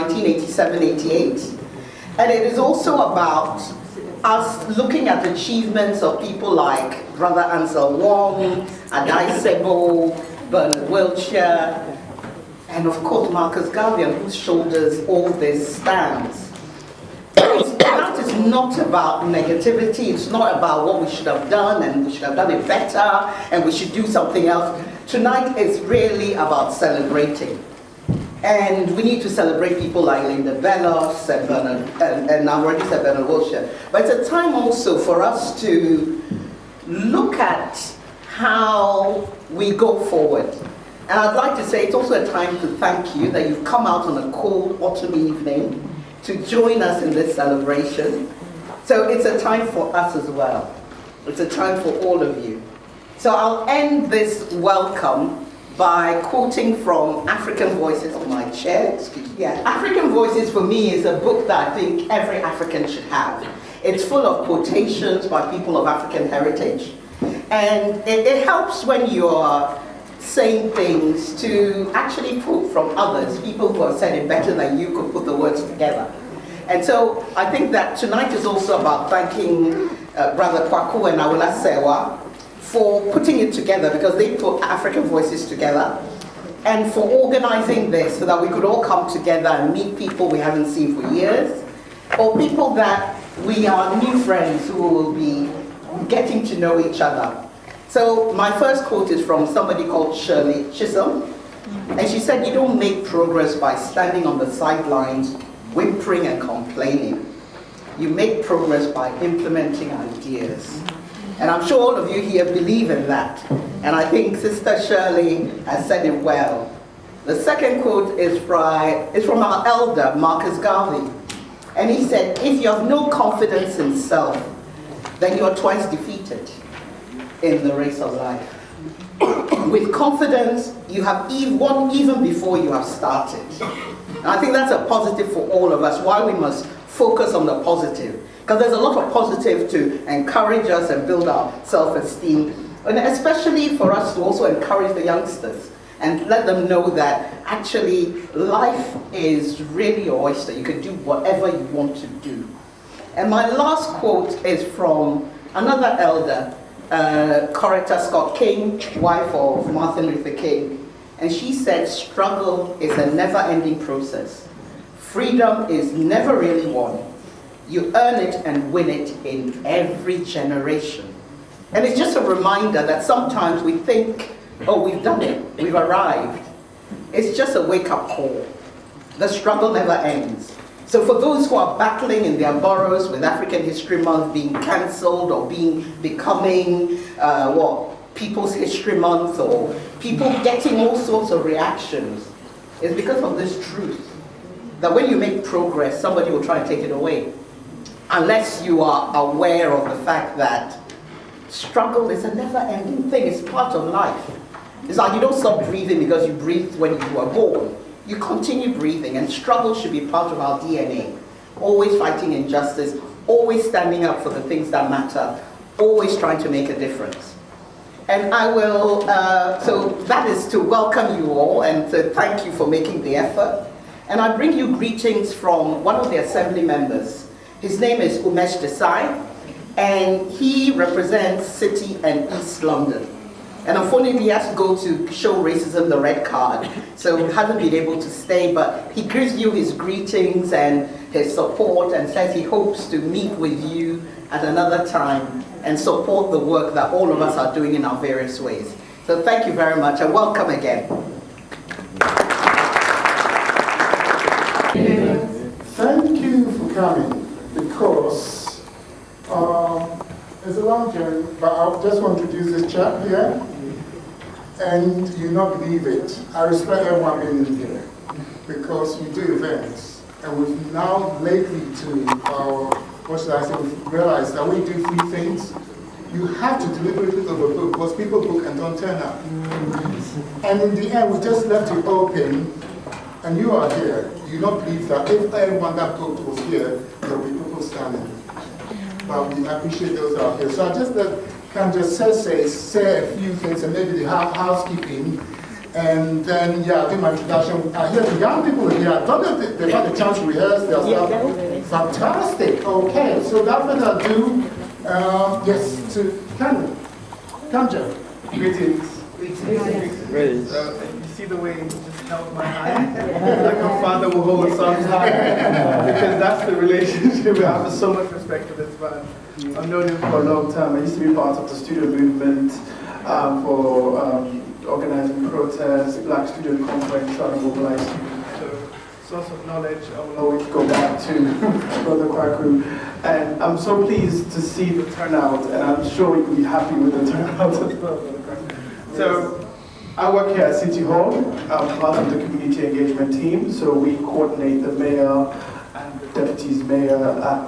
1987-88. And it is also about us looking at achievements of people like Brother Ansel Wong, Adai Sebo, Bernard Wiltshire, and of course Marcus Garvey, on whose shoulders all this stands. That is not about negativity, it's not about what we should have done and we should have done it better and we should do something else. Tonight is really about celebrating. And we need to celebrate people like Linda Bellos and Bernard, and I've already said Bernard Wiltshire. But it's a time also for us to look at how we go forward. And I'd like to say it's also a time to thank you that you've come out on a cold autumn evening to join us in this celebration. So it's a time for us as well. It's a time for all of you. So I'll end this welcome by quoting from African Voices on my chair. Yeah, African Voices for me is a book that I think every African should have. It's full of quotations by people of African heritage. And it helps when you're saying things to actually quote from others, people who have said it better than you could put the words together. And so I think that tonight is also about thanking Brother Kwaku and Awula Sewa for putting it together, because they put African Voices together, and for organizing this so that we could all come together and meet people we haven't seen for years, or people that we are new friends who will be getting to know each other. So my first quote is from somebody called Shirley Chisholm, and she said, "You don't make progress by standing on the sidelines, whimpering and complaining. You make progress by implementing ideas." And I'm sure all of you here believe in that. And I think Sister Shirley has said it well. The second quote is from our elder, Marcus Garvey. And he said, "If you have no confidence in self, then you are twice defeated in the race of life. With confidence, you have won even before you have started." And I think that's a positive for all of us, why we must focus on the positive. Because there's a lot of positive to encourage us and build our self-esteem, and especially for us to also encourage the youngsters and let them know that actually life is really your oyster. You can do whatever you want to do. And my last quote is from another elder, Coretta Scott King, wife of Martin Luther King. And she said, "Struggle is a never-ending process. Freedom is never really won. You earn it and win it in every generation." And it's just a reminder that sometimes we think, oh, we've done it, we've arrived. It's just a wake-up call. The struggle never ends. So for those who are battling in their boroughs with African History Month being cancelled or becoming People's History Month, or people getting all sorts of reactions, it's because of this truth that when you make progress, somebody will try and take it away. Unless you are aware of the fact that struggle is a never-ending thing, it's part of life. It's like you don't stop breathing because you breathed when you were born. You continue breathing, and struggle should be part of our DNA. Always fighting injustice, always standing up for the things that matter, always trying to make a difference. And I will, so that is to welcome you all and to thank you for making the effort. And I bring you greetings from one of the assembly members. His name is Umesh Desai, and he represents City and East London. And unfortunately, he has to go to show racism the red card, so he hasn't been able to stay, but he gives you his greetings and his support and says he hopes to meet with you at another time and support the work that all of us are doing in our various ways. So thank you very much, and welcome again. Thank you for coming, because it's a long journey, but I just want to introduce this chap here, and you not believe it. I respect everyone being in here, because we do events, and we've now lately what should I say, we've realized that we do three things. You have to deliberately overbook, because people book and don't turn up. And in the end, we just left it open, and you are here. You don't believe that if everyone that booked was here, there will be people standing. But we appreciate those out here. So I just can just say a few things, and maybe the housekeeping, And then, yeah, I do my introduction. I hear the young people here. I don't know if they've had the chance to rehearse their stuff. Fantastic. Okay, so without further ado, yes, to Kanja. Greetings. You see the way he just held my hand? Like a father will hold a son's hand. Because that's the relationship. I have so much respect for this man. I've known him for a long time. I used to be part of the student movement for organizing protests, Black Student Conference, trying to mobilize students. So, source of knowledge, I will always go back to Brother Kwaku. And I'm so pleased to see the turnout, and I'm sure you'll be happy with the turnout as well, Brother Kwaku. So, I work here at City Hall. I'm part of the community engagement team, so we coordinate the mayor and the deputy's mayor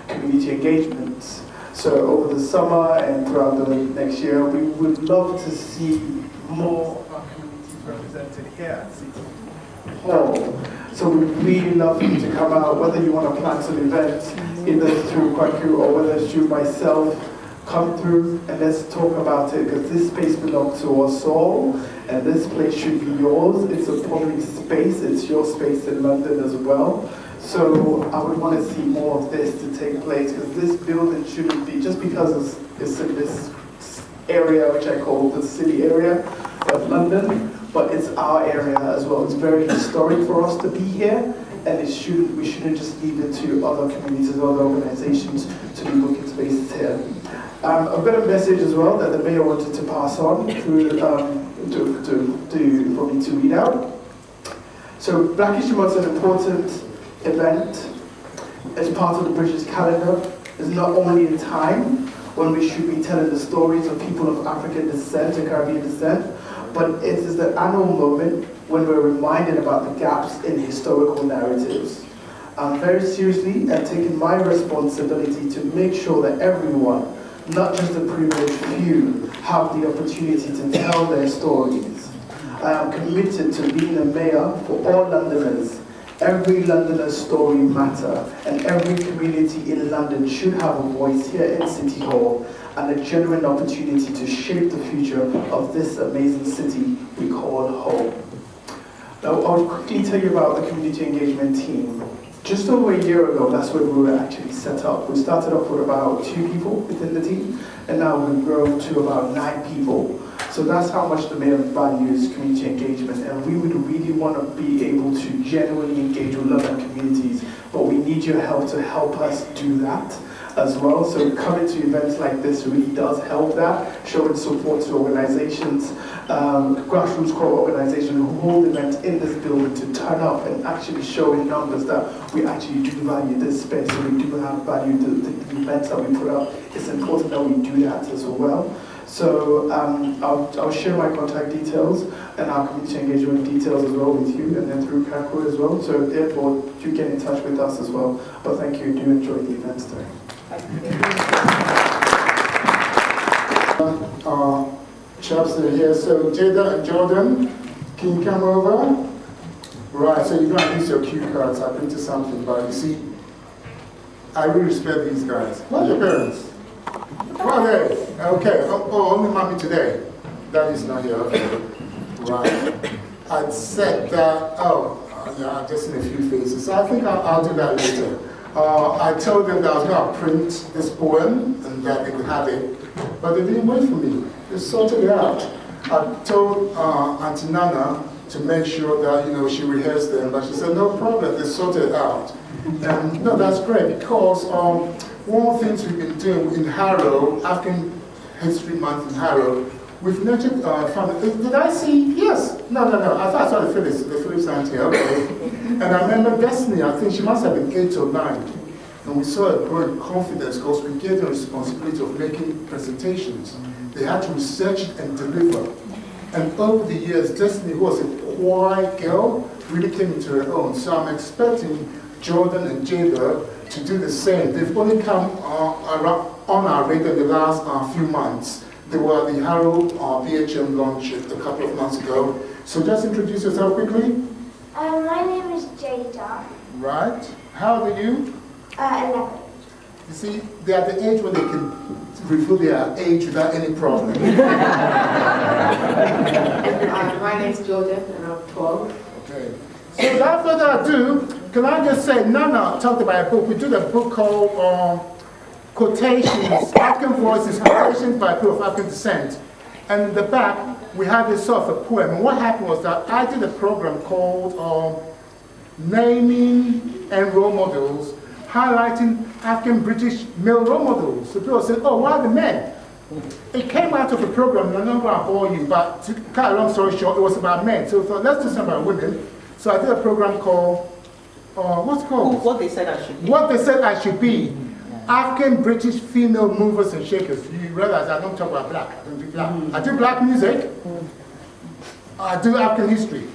community engagements. So over the summer and throughout the next year, we would love to see more of our communities represented here at City Hall. So we really love you to come out, whether you want to plan some events, either through Kwaku or whether it's through myself, come through and let's talk about it, because this space belongs to us all, and this place should be yours. It's a public space, it's your space in London as well. So I would want to see more of this to take place, because this building shouldn't be, just because it's in this area which I call the city area of London, but it's our area as well. It's very historic for us to be here, and we shouldn't just leave it to other communities, other organizations to be booking spaces here. I've got a message as well that the mayor wanted to pass on through, for me to read out. So Black History Month is an important event as part of the British calendar. It's not only a time when we should be telling the stories of people of African descent and Caribbean descent, but it is the annual moment when we're reminded about the gaps in historical narratives. I'm very seriously and taking my responsibility to make sure that everyone, not just the privileged few, have the opportunity to tell their stories. I am committed to being a mayor for all Londoners. Every Londoner's story matters, and every community in London should have a voice here in City Hall and a genuine opportunity to shape the future of this amazing city we call home. Now, I'll quickly tell you about the community engagement team. Just over a year ago, that's when we were actually set up. We started off with about 2 people within the team, and now we've grown to about 9 people. So that's how much the mayor values community engagement, and we would really want to be able to genuinely engage with London communities, but we need your help to help us do that as well. So coming to events like this really does help that, showing support to organizations, grassroots core organizations who hold events in this building to turn up and actually show in numbers that we actually do value this space, and we do have value the events that we put up. It's important that we do that as well. So I'll share my contact details and our community engagement details as well with you, and then through Kwaku as well. So therefore, do get in touch with us as well. But thank you, do enjoy the events today. Chaps are here. So Jada and Jordan, can you come over? Right, so you're going to use your cue cards. I printed something, but you see, I really respect these guys. What are your parents? Well, hey, okay. Oh, only mommy today. Daddy's not here. Okay. Right. I'd said that, yeah, I've just seen a few faces. So I think I'll do that later. I told them that I was going to print this poem and that they could have it, but they didn't wait for me. They sorted it out. I told Auntie Nana to make sure that, she rehearsed them, but she said, no problem, they sorted it out. And no, that's great, because one of the things we've been doing in Harrow, African History Month in Harrow, we've nurtured family. Did I see? Yes. No. I thought I saw the Phillips auntie. Okay. And I remember Destiny, I think she must have been 8 or 9. And we saw a growing confidence because we gave them the responsibility of making presentations. They had to research it and deliver. And over the years, Destiny, who was a quiet girl, really came into her own. So I'm expecting Jordan and Jada to do the same. They've only come on our radar in the last few months. They were at the Harrow BHM launch a couple of months ago. So just introduce yourself quickly. My name is Jada. Right. How old are you? 11. You see, they're at the age when they can reveal their age without any problem. My name's Jordan and I'm 12. Okay. So without further ado, can I just say, Nana talked about a book. We did a book called Quotations, African Voices, Quotations by People of African Descent. And in the back, we have this sort of a poem. And what happened was that I did a program called Naming and Role Models, highlighting African British male role models. So people said, oh, why are the men? It came out of a program, and I'm not going to bore you, but to cut a long story short, it was about men. So we thought, let's do something about women. So I did a program called, what's it called? What they said I should be. What They Said I Should Be. African British female movers and shakers. You realize I don't talk about black. I don't do black. I do black music. I do African history.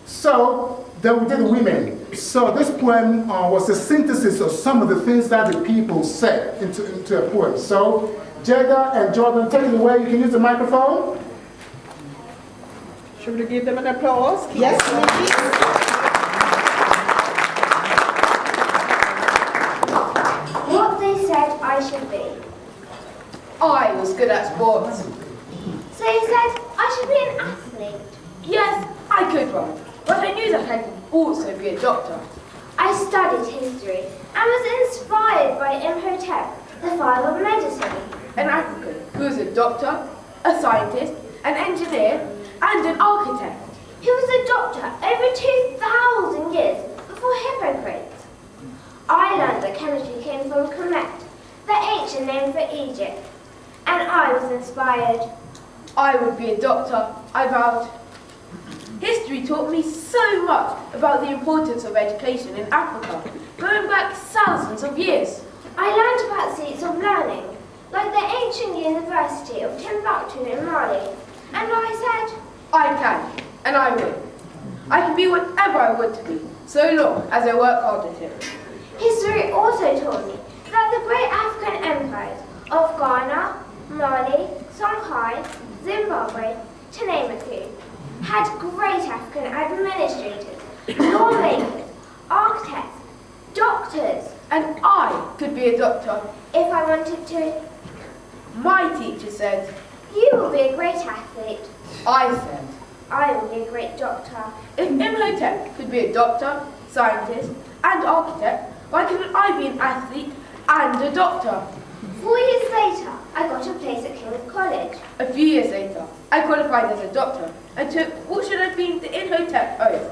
So then we did the women. So this poem was a synthesis of some of the things that the people said into a poem. So Jada and Jordan, take it away. You can use the microphone. Should we give them an applause? Yes, please. What they said I should be. I was good at sports. So you said I should be an athlete. Yes, I could run, but I knew that I could also be a doctor. I studied history and was inspired by Imhotep, the father of medicine. An African who was a doctor, a scientist, an engineer, and an architect. He was a doctor over 2,000 years before Hippocrates. I learned that chemistry came from Kemet, the ancient name for Egypt, and I was inspired. I would be a doctor, I vowed. History taught me so much about the importance of education in Africa, going back thousands of years. I learned about seats of learning, like the ancient University of Timbuktu in Mali, and I said, I can, and I will. I can be whatever I want to be, so long as I work hard at it. history also taught me that the great African empires of Ghana, Mali, Songhai, Zimbabwe, to name a few, had great African administrators, lawmakers, architects, doctors. And I could be a doctor. If I wanted to, My teacher said, you will be a great athlete. I said, I will be a great doctor. if Imhotep could be a doctor, scientist, and architect, why couldn't I be an athlete and a doctor? 4 years later, I got a place at King's College. A few years later, I qualified as a doctor and took what should have been the Imhotep oath.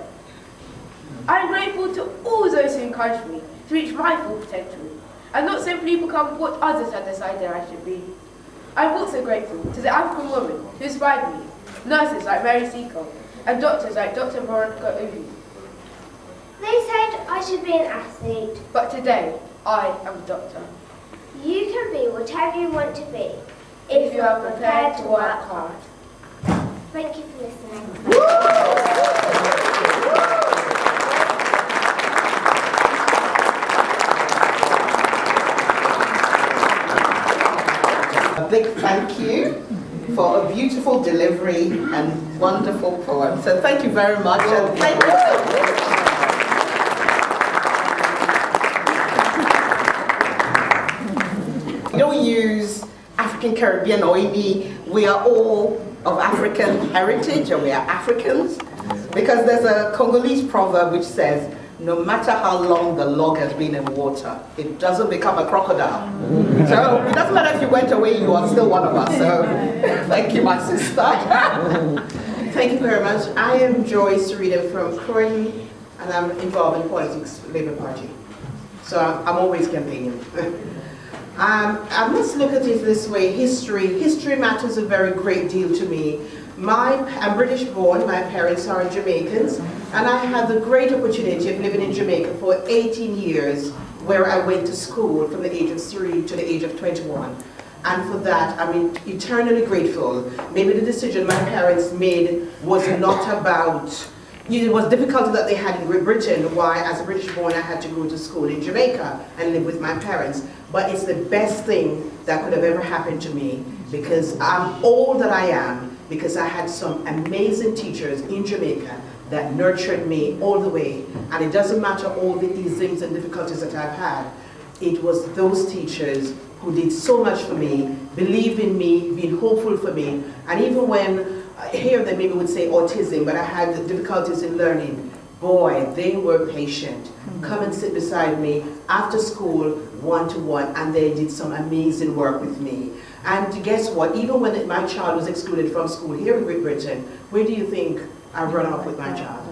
I am grateful to all those who encouraged me to reach my full potential and not simply become what others had decided I should be. I am also grateful to the African women who inspired me, nurses like Mary Seacole and doctors like Dr. Veronica Ubi. They said I should be an athlete. But today, I am a doctor. You can be whatever you want to be, If you are prepared to work hard. Thank you for listening. A big thank you for a beautiful delivery and wonderful poem. So thank you very much. And thank you so much. We don't use African Caribbean or maybe we are all of African heritage or we are Africans, because there's a Congolese proverb which says, no matter how long the log has been in water, it doesn't become a crocodile. So it doesn't matter if you went away, you are still one of us. So thank you, my sister. Thank you very much. I am Joyce Reading from Croydon, and I'm involved in politics, Labour Party. So I'm always campaigning. I must look at it this way, history matters a very great deal to me. I'm British born, my parents are Jamaicans, and I had the great opportunity of living in Jamaica for 18 years, where I went to school from the age of 3 to the age of 21. And for that, I'm eternally grateful. Maybe the decision my parents made was not about, it was difficulty that they had in Great Britain, why as a British born I had to go to school in Jamaica and live with my parents. But it's the best thing that could have ever happened to me, because I'm all that I am because I had some amazing teachers in Jamaica that nurtured me all the way. And it doesn't matter all the isms and difficulties that I've had. it was those teachers who did so much for me, believed in me, been hopeful for me. And even when, here they maybe would say autism, but I had difficulties in learning, boy, they were patient. Come and sit beside me after school, one-to-one, and they did some amazing work with me. And guess what? Even when my child was excluded from school here in Great Britain, where do you think I run off with my child?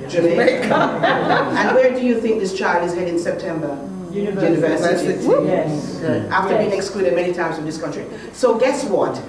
Jamaica. And where do you think this child is heading in September? University. Yes. After being excluded many times from this country. So guess what?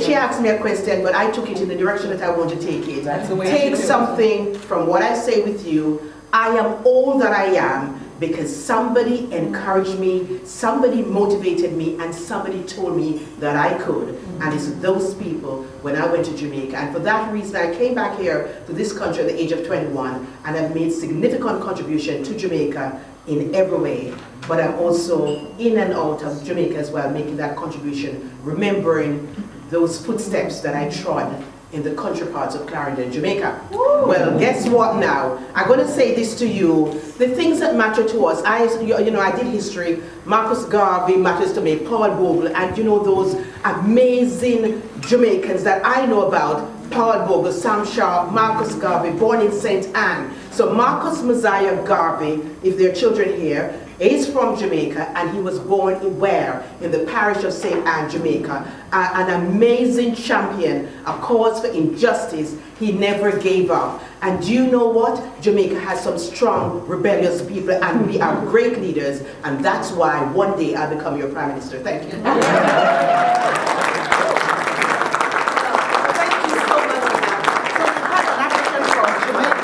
She asked me a question, but I took it in the direction that I want to take it. Take something from what I say with you. I am all that I am because somebody encouraged me, somebody motivated me, and somebody told me that I could. And it's those people when I went to Jamaica. And for that reason, I came back here to this country at the age of 21, and I've made significant contribution to Jamaica in every way. But I'm also in and out of Jamaica as well, making that contribution, remembering those footsteps that I trod in the country parts of Clarendon, Jamaica. Well, guess what now? I'm going to say this to you. The things that matter to us, I did history. Marcus Garvey matters to me, Paul Bogle, and those amazing Jamaicans that I know about, Paul Bogle, Sam Sharp, Marcus Garvey, born in St. Anne. So Marcus Messiah Garvey, if there are children here, is from Jamaica, and he was born where? In the parish of St. Anne, Jamaica. An amazing champion, a cause for injustice. He never gave up. And do you know what? Jamaica has some strong, rebellious people, and we are great leaders, and that's why one day I'll become your Prime Minister. Thank you. Thank you so much for that. So we had an African from Jamaica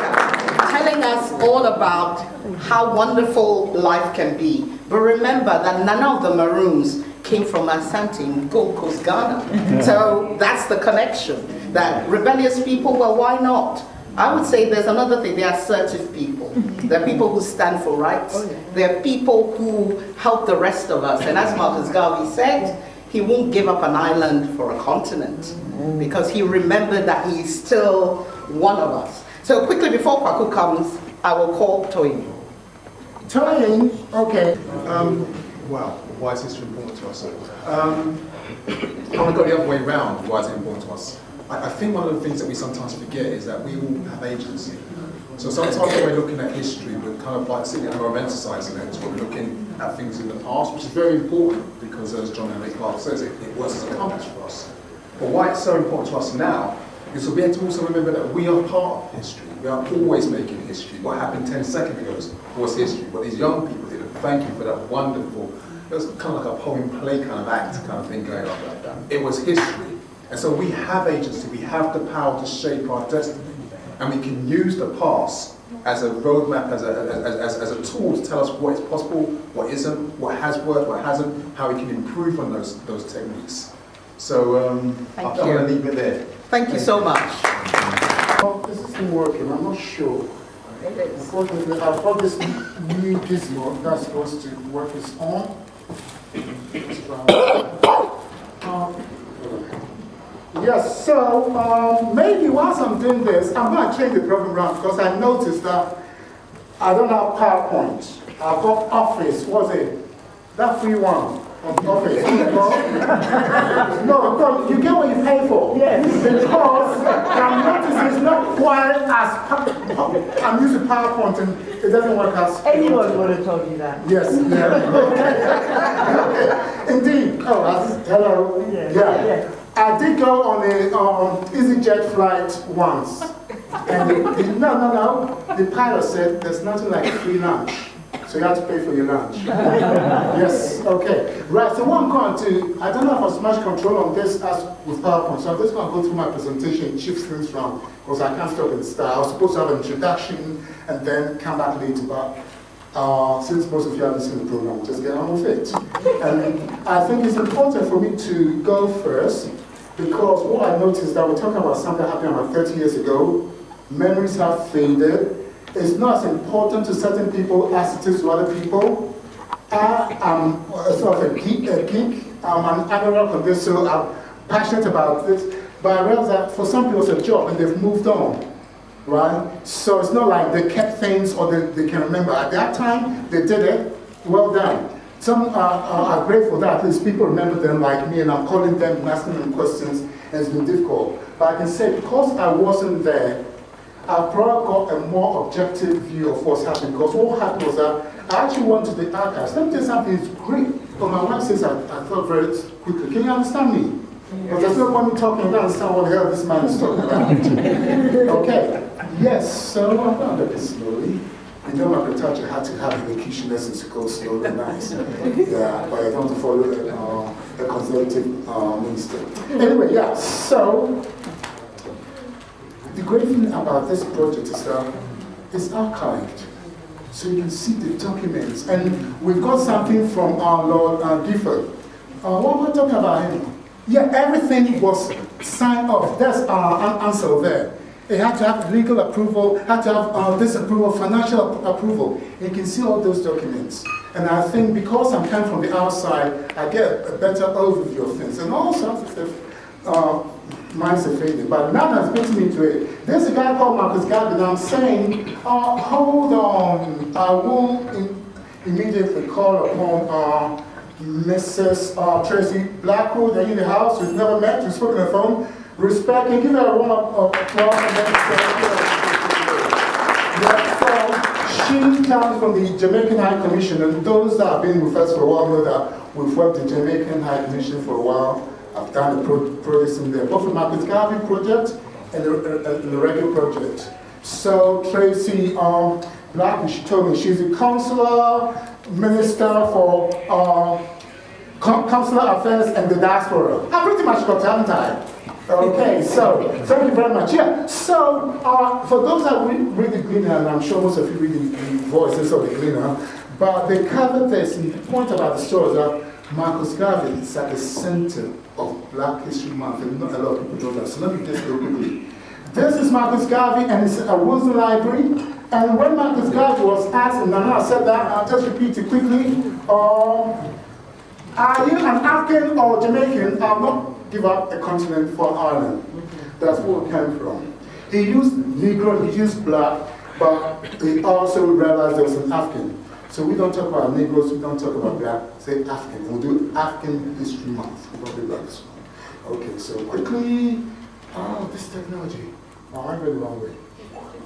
telling us all about how wonderful life can be. But remember that none of the Maroons came from Asante in Gold Coast, Ghana. So that's the connection. That rebellious people, well, why not? I would say there's another thing, they're assertive people. They're people who stand for rights. They're people who help the rest of us. And as Marcus Garvey said, he won't give up an island for a continent because he remembered that he's still one of us. So quickly before Kwaku comes, I will call Toyin. Toyin, okay. Wow, why is history important to us? I want to go the other way around, why is it important to us? I think one of the things that we sometimes forget is that we all have agency. So sometimes when we're looking at history, we're kind of like sitting and romanticizing it. We're looking at things in the past, which is very important because as John Henry Clark says, it works as a compass for us. But why it's so important to us now is to be able to also remember that we are part of history. We are always making history. What happened 10 seconds ago was history. What these young people did, and thank you for that wonderful, it was kind of like a poem play kind of act kind of thing going on. It was history. And so we have agency, we have the power to shape our destiny. And we can use the past as a roadmap, as a tool to tell us what is possible, what isn't, what has worked, what hasn't, how we can improve on those techniques. So I'm going to leave it there. Thank you so much. Oh, this isn't working, I'm not sure. Unfortunately, I've got this new gizmo that's supposed to work its on. Yes, so maybe whilst I'm doing this, I'm going to change the program around because I noticed that I don't have PowerPoint. I've got Office, what's it? That free one of Office. No, you get what you pay for. Yes. Because I noticed it's not quite as I'm using PowerPoint and it doesn't work as Anyone would have told you that. Yes, yeah. Okay. Indeed. Oh, hello. Yeah. I did go on a EasyJet flight once, and the pilot said there's nothing like free lunch, so you have to pay for your lunch. Yes, okay. Right, so what I'm going to, I don't have as much control on this as with PowerPoint, so I'm just going to go through my presentation, shift things from, because I can't stop in the start. I was supposed to have an introduction and then come back later, but since most of you haven't seen the program, just get on with it. And I think it's important for me to go first, because what I noticed that we're talking about something that happened about 30 years ago. Memories have faded. It's not as important to certain people as it is to other people. I'm sort of a geek. I'm an analog on this, so I'm passionate about this. But I realize that for some people it's a job and they've moved on, right? So it's not like they kept things or they can remember. At that time, they did it, well done. some are grateful that at least people remember them like me, and I'm calling them and asking them questions, and it's been difficult. But I can say, because I wasn't there, I've probably got a more objective view of what's happening, because what happened was that I actually went to the archives. Let me tell you something, it's great. But my wife says I thought very quickly. Can you understand me? Because there's no point me talking, I don't understand what the hell this man is talking about. Okay, yes, so I'm going to do this slowly. You know, my touch, I had to have elocution lessons to go slow and nice. Yeah, but I don't want to follow a conservative minister. Anyway, yeah, so the great thing about this project is that it's archived. So you can see the documents. And we've got something from our Lord Gifford. What we're talking about him? Yeah, everything was signed off. There's an answer there. It had to have legal approval, had to have this approval, financial approval. You can see all those documents. And I think because I'm coming from the outside, I get a better overview of things. And all sorts of stuff, mine's a failure. But now that's getting into it. There's a guy called Marcus Garvey, and I'm saying, hold on, I will immediately call upon Mrs. Tracy Blackwood. They're in the house, we've never met, we've spoken on the phone. Respect, and give her a round of applause. She comes from the Jamaican High Commission, and those that have been with us for a while know that we've worked the Jamaican High Commission for a while. I've done the projects in there, both the Marcus Garvey project and the Reggae project. So Tracy Black, she told me she's a consular minister for consular affairs and the diaspora. I pretty much got time. Okay, so thank you very much. Yeah, so for those that read the Gleaner, and I'm sure most of you read the voices of the Gleaner, but they covered this, and the point about the story is that Marcus Garvey is at the center of Black History Month, and not a lot of people know that. So let me just go quickly. This is Marcus Garvey, and it's a Wilson Library. And when Marcus Garvey was asked, and I said that, I'll just repeat it quickly. Are you an African or Jamaican? I'll not give up a continent for Ireland. That's where it came from. He used Negro, he used Black, but he also realized there was an African. So we don't talk about Negroes, we don't talk about Black, say African. We'll do African History Month. We don't do Black History Month. Okay, so quickly, this technology. I went the wrong way.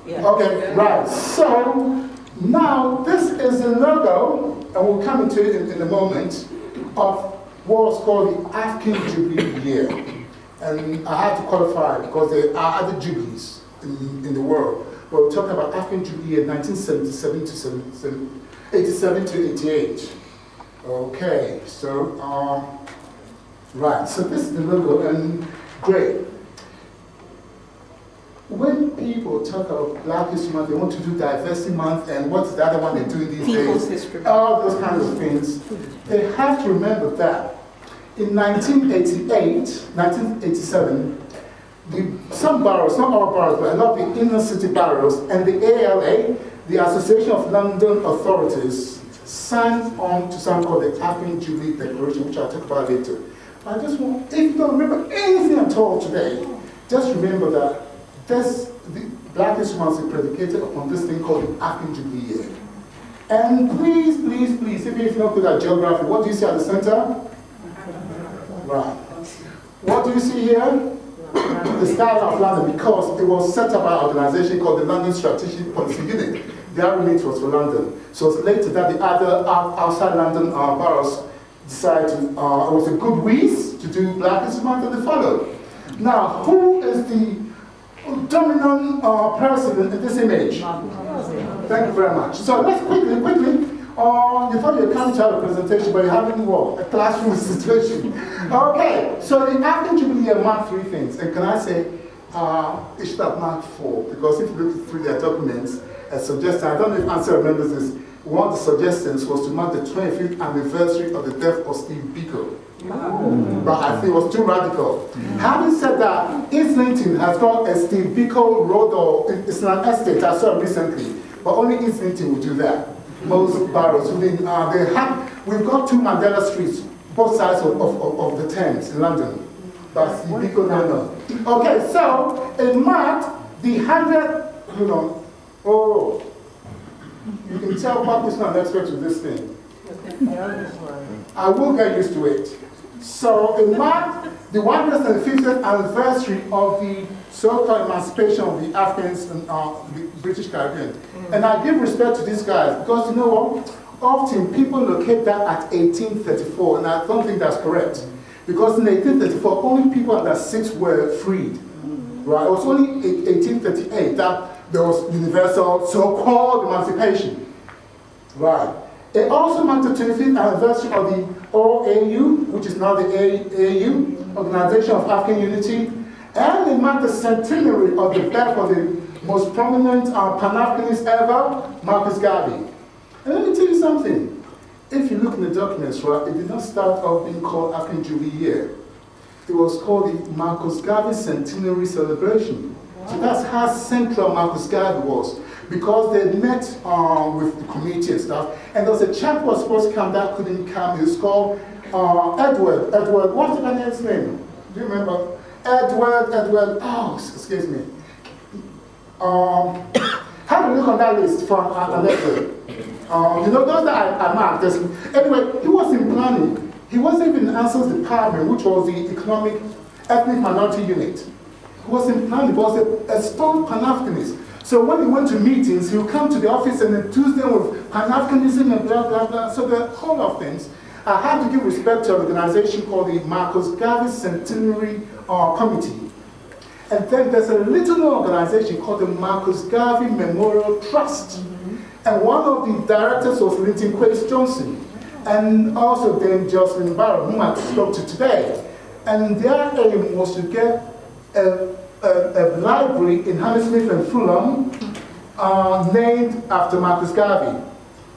Yeah. Okay, right. So now this is the logo, and we'll come into it in a moment, of what's called the African Jubilee year. And I have to qualify because there are other jubilees in the world. But we're talking about African Jubilee year 1977 to 87 to 88. Okay, so, right, so this is the logo, and great. When people talk about Black History Month, they want to do Diversity Month, and what's the other one they're doing these People's days? History. All those kinds of things. They have to remember that in 1987, some boroughs, not all boroughs, but a lot of the inner city boroughs, and the ALA, the Association of London Authorities, signed on to something called the African Jubilee Declaration, which I'll talk about later. I just want, if you don't remember anything at all today, just remember that the Black History Month is predicated upon this thing called the African Jubilee year. And please, please, please, if you're not good at geography, what do you see at the center? Right. What do you see here? The Skyline of London, because it was set up by an organization called the London Strategic Policy Unit. Their remit was for London. So it's later that the other outside London boroughs decided to, it was a good whiz to do Black History Month, and they followed. Now, who is the dominant person in this image? Thank you very much. So let's quickly, you thought you were coming to have a presentation, but you're having what? A classroom situation. Okay, so the African Jubilee year marked three things. And can I say, it should have marked four, because if you look through their documents, a suggestion, I don't know if Ansel remembers this, one of the suggestions was to mark the 25th anniversary of the death of Steve Biko. But I think it was too radical. Having said that, Islington has got a Steve Biko road, or it's an estate, I saw it recently, but only Islington will do that. Most boroughs, we've got two Mandela Streets, both sides of the Thames in London. But Steve Biko, no. Okay, so it marked the 100, you can tell Papa's not an expert with this thing. I will get used to it. So it marked the 150th anniversary of the so-called emancipation of the Africans in the British Caribbean. And I give respect to these guys because you know what? Often people locate that at 1834, and I don't think that's correct. Because in 1834, only people under 6 were freed. Right? It was only 1838 that there was universal so-called emancipation. Right. It also marked the 25th anniversary of the OAU, which is now the AU, Organization of African Unity, and it marked the centenary of the death of the most prominent Pan-Africanist ever, Marcus Garvey. And let me tell you something. If you look in the documents, right, it did not start off being called African Jubilee Year. It was called the Marcus Garvey Centenary Celebration. So that's how central Marcus Garvey was. Because they met with the committee and stuff, and there was a chap who was supposed to come that couldn't come. He was called Edward, what's the man's name? Do you remember? Edward, oh, excuse me. Have a look on that list from Edward. You know, those that I marked. Anyway, he was in planning. He wasn't even in Ansels department, which was the ethnic minority unit. He was in planning, he was a strong Pan-Africanist. So when he went to meetings, he would come to the office and enthuse them with Pan-Africanism and blah, blah, blah. So the whole of things, I have to give respect to an organization called the Marcus Garvey Centenary Committee. And then there's a little known organization called the Marcus Garvey Memorial Trust. And one of the directors was Linton Quace Johnson. And also Dame Jocelyn Barrow, whom I spoke to today. And their aim was to get a library in Hammersmith and Fulham named after Marcus Garvey.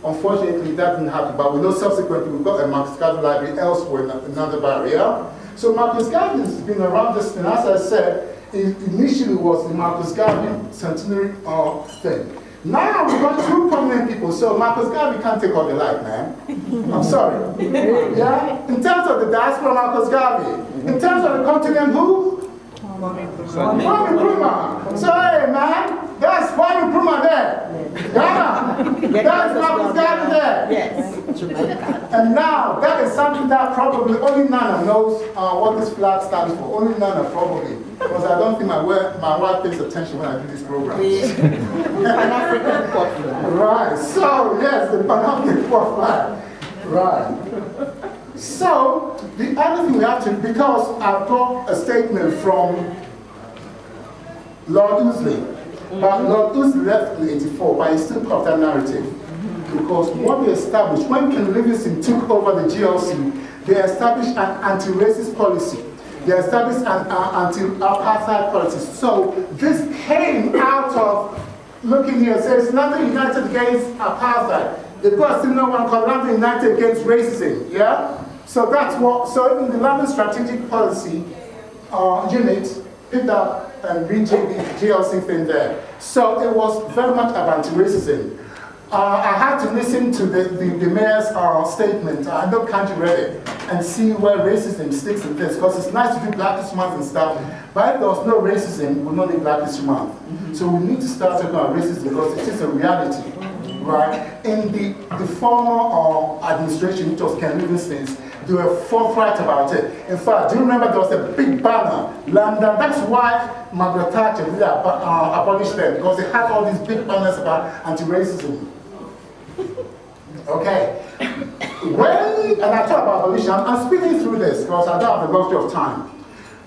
Unfortunately, that didn't happen, but we know subsequently we've got a Marcus Garvey library elsewhere in another barrier. So Marcus Garvey has been around this, and as I said, it initially was the Marcus Garvey centenary thing. Now we've got 2 prominent people, so Marcus Garvey can't take all the light, man. I'm sorry. Yeah? In terms of the diaspora, Marcus Garvey. In terms of the continent, who? Kwame Nkrumah. So, hey, man, that's Kwame Nkrumah there. Ghana. That's Marcus Garvey there. Yes. And now, that is something that probably only Nana knows what this flag stands for. Only Nana, probably. Because I don't think my wife pays attention when I do this program. Pan-African pop flag. Right. So, yes, the Pan-African pop flag. Right. So, the other thing we have to, because I've got a statement from Lord Ousley, but Lord Ousley left in 1984, but he still caught that narrative. Because what we established, when Ken Livingstone took over the GLC, they established an anti-racist policy. They established an anti-apartheid policy. So, this came out of looking here, says London United against apartheid. They've got still no one called London United against racism, yeah? So that's what, so even the London Strategic Policy unit picked up and rejigged the GLC thing there. So it was very much about anti-racism. I had to listen to the mayor's statement. I know Kanji read it and see where racism sticks in this, because it's nice to do Black History Month and stuff, but if there was no racism, we would not need Black History Month. So we need to start talking about racism because it is a reality, right? In the former administration, which was Ken Livingstone's, they were forthright about it. In fact, do you remember there was a big banner, London? That's why Margaret Thatcher really abolished them, because they had all these big banners about anti-racism. Okay. And I talk about abolition, I'm speaking through this because I don't have the luxury of time.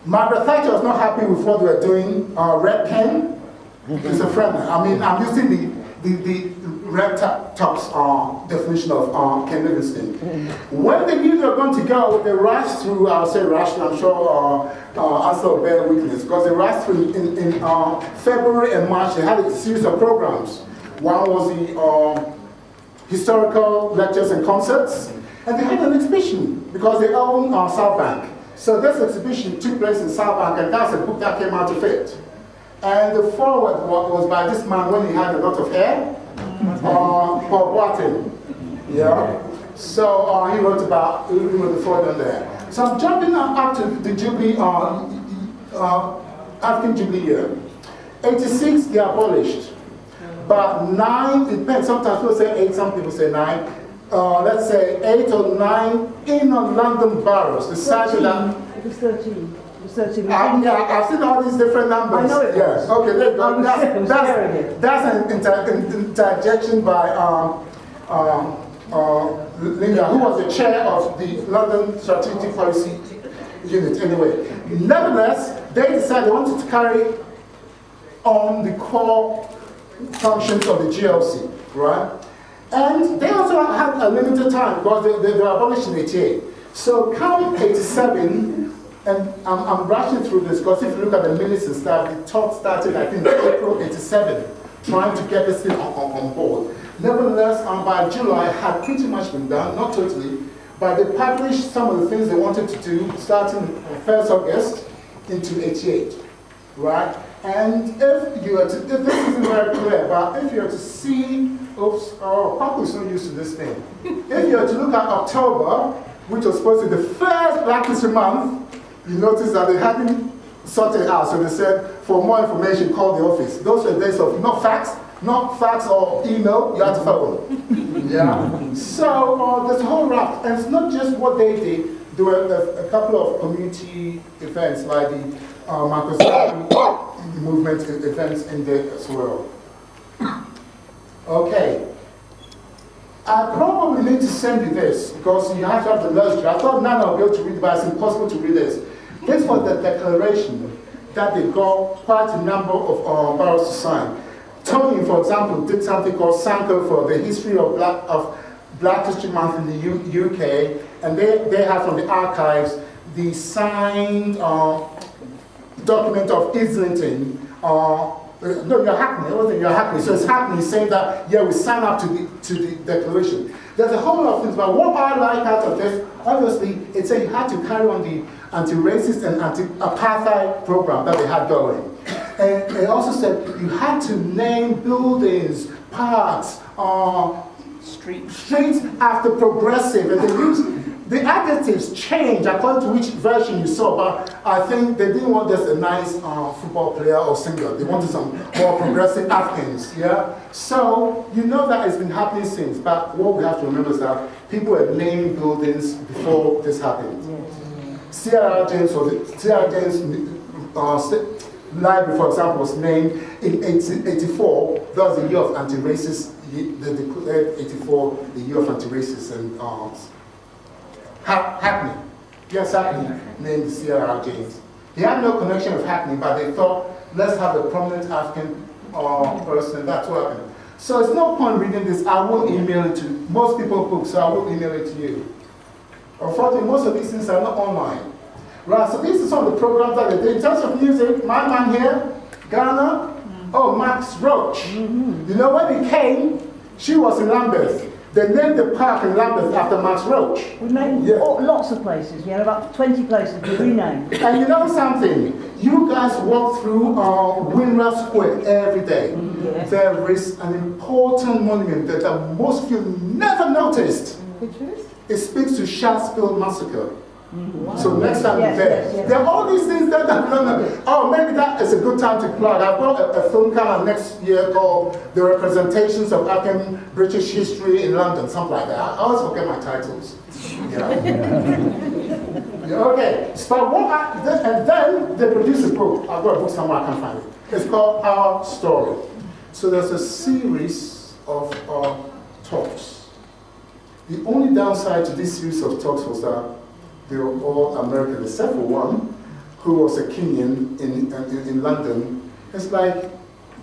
Margaret Thatcher was not happy with what we were doing. Red pen is a friend. I mean, I'm using the red top's definition of Ken Livingstone. When they knew they were going to go, they rushed through, I'll say rushed, I'm sure Ansel will bear witness, because they rushed through in February and March. They had a series of programs. One was the historical lectures and concerts, and they had an exhibition because they own South Bank. So this exhibition took place in South Bank, and that's a book that came out of it. And the foreword was by this man when he had a lot of hair, Paul Boateng. Yeah. So he wrote about the foreword on there. So I'm jumping up to the Jubilee, African Jubilee year. 86, they abolished. But 9, it depends, sometimes people say 8, some people say 9. let's say 8 or 9 inner London boroughs decided that. It was 13. It was 13. Yeah, I've seen all these different numbers. I know it. Yes. Okay, there you go. That's That's an interjection by Linda, who was the chair of the London Strategic Policy Unit. Anyway, nevertheless, they decided they wanted to carry on the core functions of the GLC, right? And they also had a limited time because they were abolished in 88. So come 87, and I'm rushing through this because if you look at the minutes and stuff, the talk started, I think, in April 87, trying to get this thing on board. Nevertheless, by July, it had pretty much been done, not totally, but they published some of the things they wanted to do starting on 1st August into 88, right? And if you were to, if this isn't very clear, but if you were to see, oops, oh, Kwaku is not used to this thing. If you were to look at October, which was supposed to be the first Black History Month, you notice that they hadn't sorted it out. So they said, for more information, call the office. Those were days of not fax or email, you had to phone. Yeah. So there's a whole raft. And it's not just what they did. There were a couple of community events like the Microsoft movement events in there as well. Okay. I probably need to send you this because you have to have the luxury. I thought Nana would be able to read it, but it's impossible to read this. This was the declaration that they got quite a number of boroughs to sign. Tony, for example, did something called Sanko for the history of Black History Month in the UK, and they have from the archives the signed document of Islington. No, you're Hackney. It wasn't you're Hackney. So it's Hackney saying that, yeah, we sign up to the declaration. There's a whole lot of things, but what I like out of this, obviously, it said you had to carry on the anti-racist and anti-apartheid program that they had going. And it also said you had to name buildings, parks, streets after progressive. And they used, the adjectives change according to which version you saw, but I think they didn't want just a nice football player or singer. They wanted some more progressive Africans, yeah? So, you know that it's been happening since, but what we have to remember is that people were naming buildings before this happened. C.R.R. James library, for example, was named in 1884. That was the year of anti-racist. They declared 84 the year of anti-racist, and Hackney. Yes, Hackney named C.R.R. James. He had no connection with Hackney, but they thought, let's have a prominent African person. That's what happened. So it's no point reading this. I will email it to most people book, so I will email it to you. Unfortunately, most of these things are not online. Right, so these are some of the programs that they did. In terms of music, my man here, Ghana, oh, Max Roach. You know, when he came, she was in Lambeth. They named the park in Lambeth after Max Roach. We named lots of places. We had about 20 places we renamed. And you know something? You guys walk through Winra Square every day. Yes. There is an important monument that most of you never noticed. Which is? It speaks to Shaftesbury Massacre. Wow. So next time you're there, there are all these things that oh, maybe that is a good time to plug. I've got a film coming next year called The Representations of African British History in London, something like that. I always forget my titles. Yeah. Okay, so and then they produce a book. I've got a book somewhere, I can't find it. It's called Our Story. So there's a series of talks. The only downside to this series of talks was that they were all American, except for one who was a Kenyan in London. It's like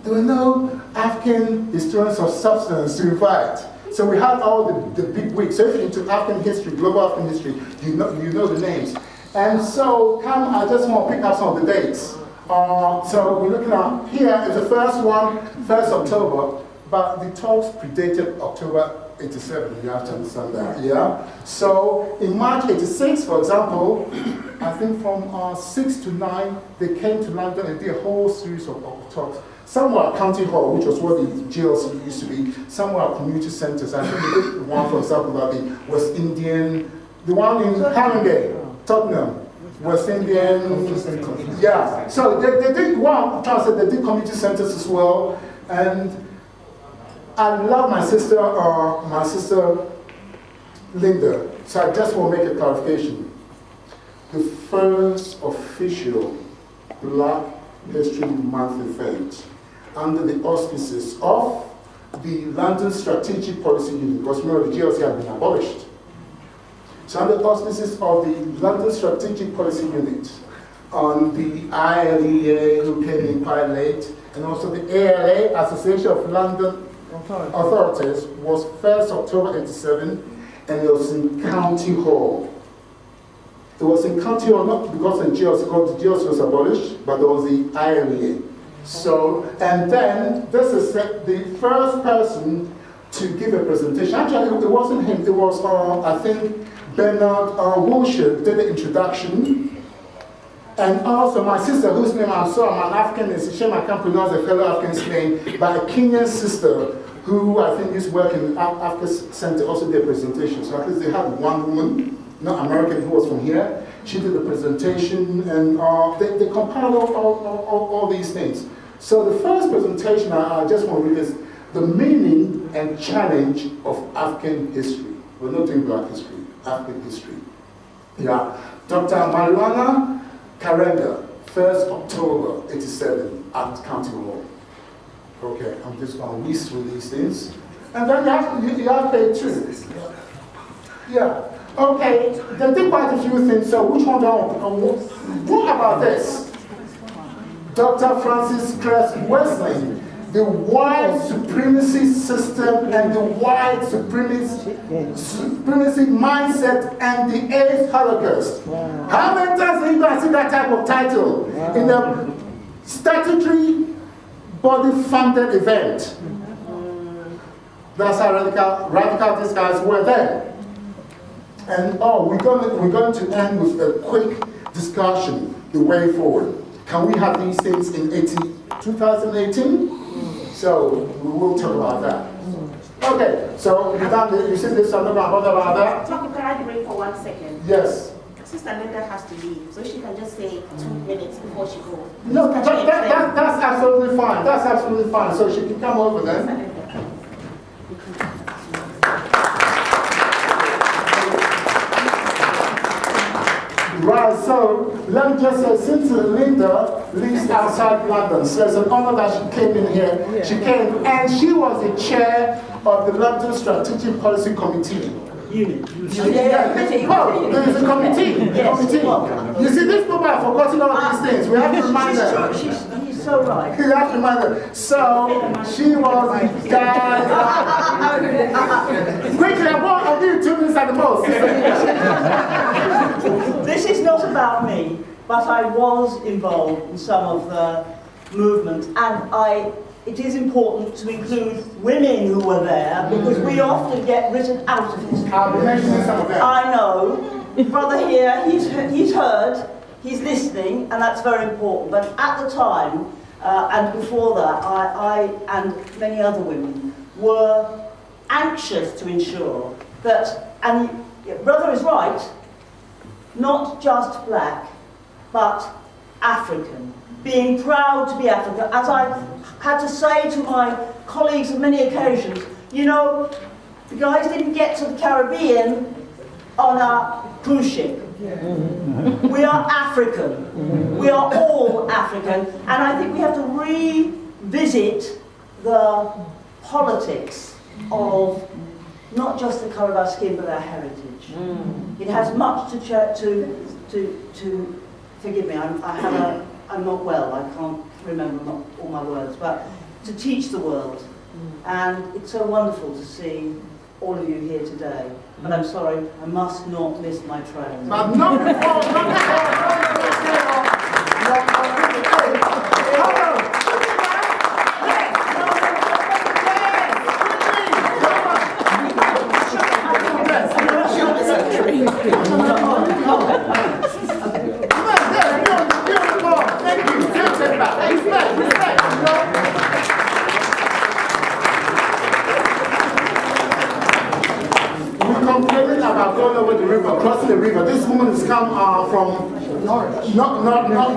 there were no African historians of substance to invite. So we had all the big wigs. So if you're into African history, global African history, you know the names. And so I just want to pick up some of the dates. So we're looking at, here is the first one, 1st October, but the talks predated October 87, you have to understand that, yeah? So in March 86, for example, I think from 6 to 9, they came to London and did a whole series of talks. Some were at County Hall, which was where the GLC used to be. Some were at community centres. I think they did one, for example, about the West Indian, the one in Haringey, Tottenham, West Indian, yeah. So they did one, they did community centres as well. And I love my sister Linda, so I just want to make a clarification. The first official Black History Month event under the auspices of the London Strategic Policy Unit, because remember the GLC had been abolished. So under the auspices of the London Strategic Policy Unit, on the ILEA, who came in quite late, and also the ALA, Association of London Authorities, was 1st October 87, and it was in County Hall. It was in County Hall, not because the GLC was abolished, but there was the ILEA. So, and then this is the first person to give a presentation. Actually, it wasn't him, it was, I think, Bernard Wilshire did the introduction. And also my sister, whose name I'm sorry, I'm an African, is shame I can't pronounce a fellow African's name, but a Kenyan sister who I think used to work in Africa Center also did a presentation. So at least they had one woman, not American, who was from here. She did the presentation, and they compiled all these things. So the first presentation I just want to read is the meaning and challenge of African history. We're not doing Black history, African history. Yeah, Dr. Marijuana Karenga, 1st October 87 at County Hall. Okay, I'm just going to whiz through these things. And then you have page 2. Yeah. Okay, they did quite a few things, so which one do I want? What about this? Dr. Francis Cress Wesley, the white supremacy system and the white supremacy mindset and the AIDS Holocaust. How many times are you going to see that type of title in a statutory body-funded event? That's how radical these guys were then. And we're going to end with a quick discussion, the way forward. Can we have these things in 2018? So we will talk about that. Okay, so you see this, I'm not going to bother about that? Can I break for 1 second? Yes. Sister Linda has to leave, so she can just say 2 minutes before she goes. No, that's absolutely fine. That's absolutely fine. So she can come over then. Right, so let me just say, since Linda lives outside London, so it's an honor that she came in here. Yeah. She came, and she was the chair of the London Strategic Policy Committee. Unit. Oh, there is a committee. Yes. Committee. You see, these people have forgotten all these things. We have to remind them. He's so right. You have to remind them. So, she was the guy. Quickly, I'll give you 2 minutes at the most. This is not about me, but I was involved in some of the movement, and it is important to include women who were there, because we often get written out of history. I'll be mentioning some of them. I know. Brother here, he's heard, he's listening, and that's very important. But at the time, and before that, I and many other women were anxious to ensure that, and Brother is right, not just black, but African. Being proud to be African. As I had to say to my colleagues on many occasions, you know, the guys didn't get to the Caribbean on a cruise ship. We are African. We are all African. And I think we have to revisit the politics of not just the colour of our skin, but our heritage. It has much to forgive me, I'm not well, I can't remember all my words, but to teach the world. And it's so wonderful to see all of you here today. But I'm sorry, I must not miss my train. But not before, crossing the river. This woman has come from Norwich. Not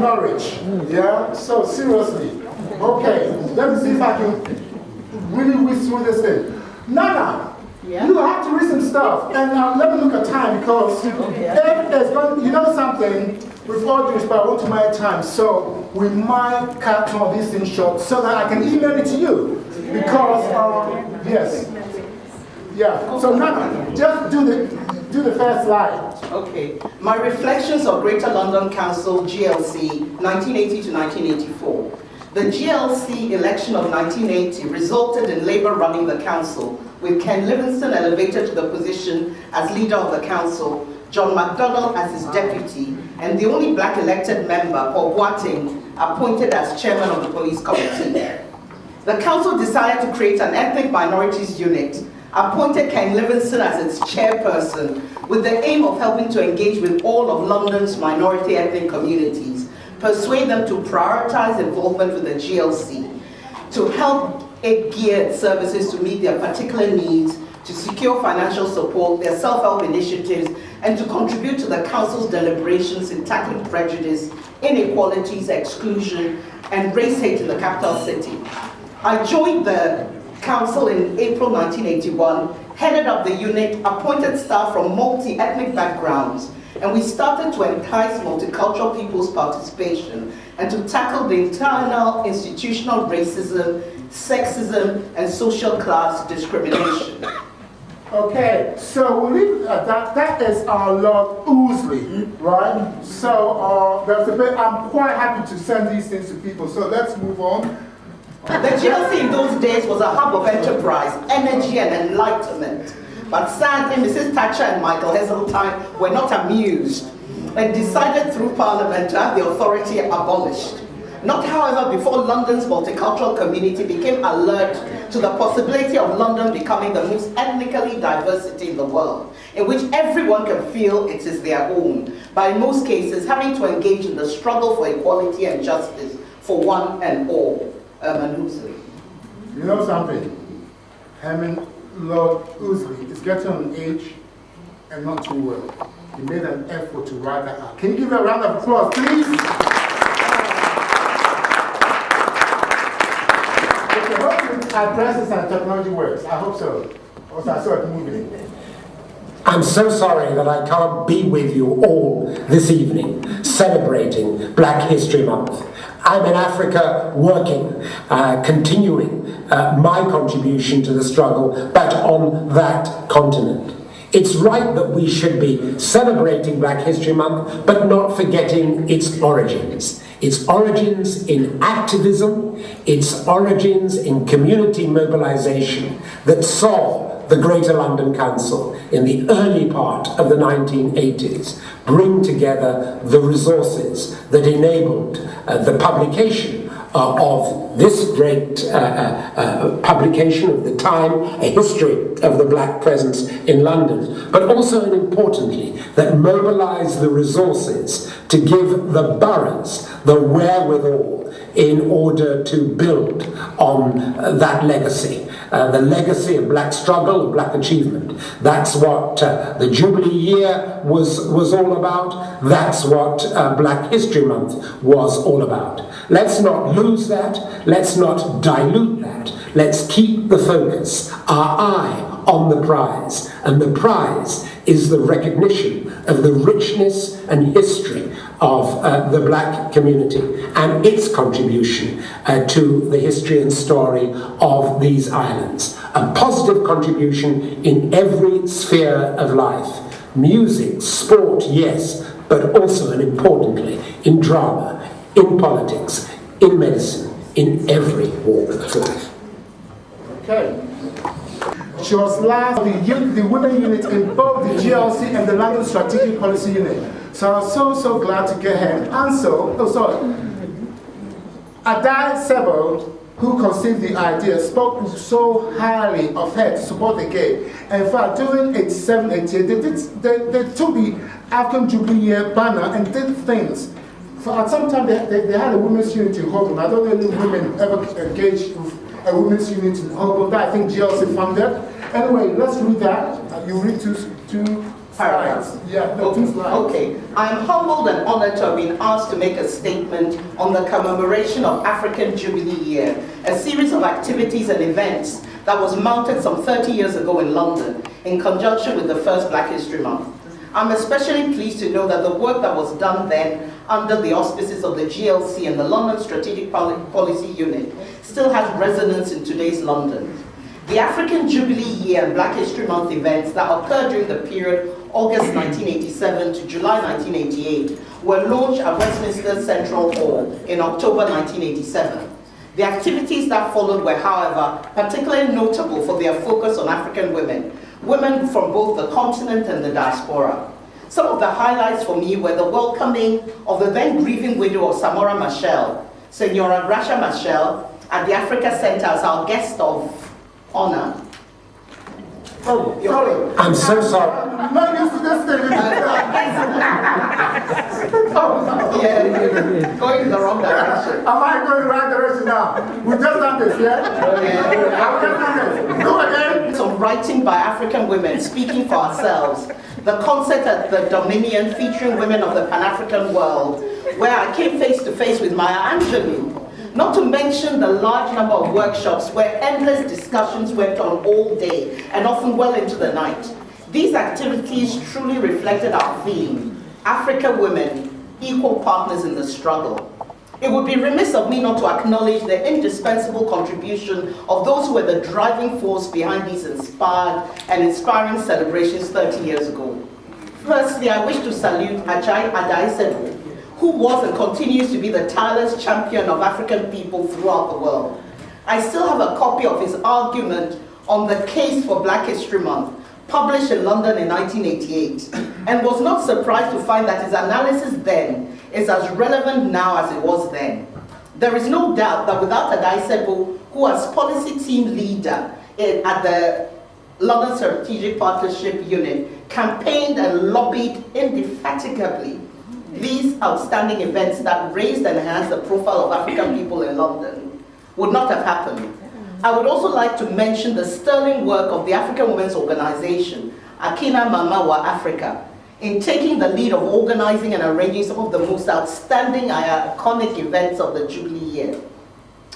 Norwich. Yeah? So seriously. Okay, let me see if I can really whiz through this thing. Nana, Yeah. You have to read some stuff. And let me look at time because if there's going, you know something, with all due respect, I want to manage time. So we might cut some of these things short so that I can email it to you. Because, yes. Yeah, so now, just do the first slide. Okay. My reflections of Greater London Council, GLC, 1980 to 1984. The GLC election of 1980 resulted in Labour running the council, with Ken Livingstone elevated to the position as leader of the council, John MacDonald as his deputy, and the only black elected member, Paul Boateng, appointed as chairman of the police committee. The council decided to create an ethnic minorities unit, appointed Ken Livingstone as its chairperson, with the aim of helping to engage with all of London's minority ethnic communities, persuade them to prioritize involvement with the GLC, to help it gear services to meet their particular needs, to secure financial support, their self-help initiatives, and to contribute to the council's deliberations in tackling prejudice, inequalities, exclusion, and race hate in the capital city. I joined the council in April 1981, headed up the unit, appointed staff from multi-ethnic backgrounds, and we started to entice multicultural people's participation and to tackle the internal institutional racism, sexism, and social class discrimination. Okay, so we'll leave it at that. That is our Lord Ousley, right? So there's a bit, I'm quite happy to send these things to people, so let's move on. The GLC in those days was a hub of enterprise, energy, and enlightenment. But sadly, Mrs. Thatcher and Michael Heseltine were not amused and decided through Parliament to have the authority abolished. Not, however, before London's multicultural community became alert to the possibility of London becoming the most ethnically diverse city in the world, in which everyone can feel it is their own, but in most cases having to engage in the struggle for equality and justice for one and all. You know something? Lord Ousley is getting on age and not too well. He made an effort to write that out. Can you give a round of applause, please? Okay, hopefully addresses and technology works. I hope so. Also, I saw it moving. I'm so sorry that I can't be with you all this evening celebrating Black History Month. I'm in Africa working, continuing my contribution to the struggle, but on that continent. It's right that we should be celebrating Black History Month, but not forgetting its origins. Its origins in activism, its origins in community mobilization that saw the Greater London Council in the early part of the 1980s bring together the resources that enabled the publication of this great publication of the time, a history of the black presence in London, but also, and importantly, that mobilized the resources to give the boroughs the wherewithal in order to build on that legacy. The legacy of black struggle, of black achievement. That's what the Jubilee year was all about. That's what Black History Month was all about. Let's not lose that. Let's not dilute that. Let's keep the focus, our eye on the prize. And the prize is the recognition of the richness and history of the black community and its contribution to the history and story of these islands. A positive contribution in every sphere of life. Music, sport, yes, but also and importantly in drama, in politics, in medicine, in every walk of life. Okay. She was last the women unit in both the GLC and the London Strategic Policy Unit. So I was so glad to get her. And so, Adai Sebo, who conceived the idea, spoke so highly of her to support the gay. And in fact, during 87, 88, they took the African Jubilee Year banner and did things. At some time, they had a women's unit in Holborn. I don't know if women ever engaged with a women's unit in Holborn that I think GLC funded. Anyway, let's read that. You read two paragraphs. Yeah, no, 2 slides. Okay. I'm humbled and honored to have been asked to make a statement on the commemoration of African Jubilee Year, a series of activities and events that was mounted some 30 years ago in London in conjunction with the first Black History Month. I'm especially pleased to know that the work that was done then under the auspices of the GLC and the London Strategic Policy Unit still has resonance in today's London. The African Jubilee Year and Black History Month events that occurred during the period August 1987 to July 1988 were launched at Westminster Central Hall in October 1987. The activities that followed were, however, particularly notable for their focus on African women, women from both the continent and the diaspora. Some of the highlights for me were the welcoming of the then grieving widow of Samora Machel, Senora Gracia Machel, at the Africa Center as our guest of honor. Oh, sorry. I'm so sorry. I'm not used to this thing. Yeah, going in the wrong direction. Am I going the right direction now? We just done this, yeah? I've just done this. Go again. Some writing by African women speaking for ourselves. The concert at the Dominion featuring women of the Pan-African world, where I came face to face with Maya Angelou. Not to mention the large number of workshops where endless discussions went on all day and often well into the night. These activities truly reflected our theme, Africa women, equal partners in the struggle. It would be remiss of me not to acknowledge the indispensable contribution of those who were the driving force behind these inspiring celebrations 30 years ago. Firstly, I wish to salute Ajay Adaisebu, who was and continues to be the tireless champion of African people throughout the world. I still have a copy of his argument on the case for Black History Month, published in London in 1988, and was not surprised to find that his analysis then is as relevant now as it was then. There is no doubt that without Adaisebu, who as policy team leader at the London Strategic Partnership Unit, campaigned and lobbied indefatigably, these outstanding events that raised and enhanced the profile of African people in London would not have happened. I would also like to mention the sterling work of the African Women's Organization, Akina Mama wa Africa, in taking the lead of organizing and arranging some of the most outstanding and iconic events of the Jubilee year.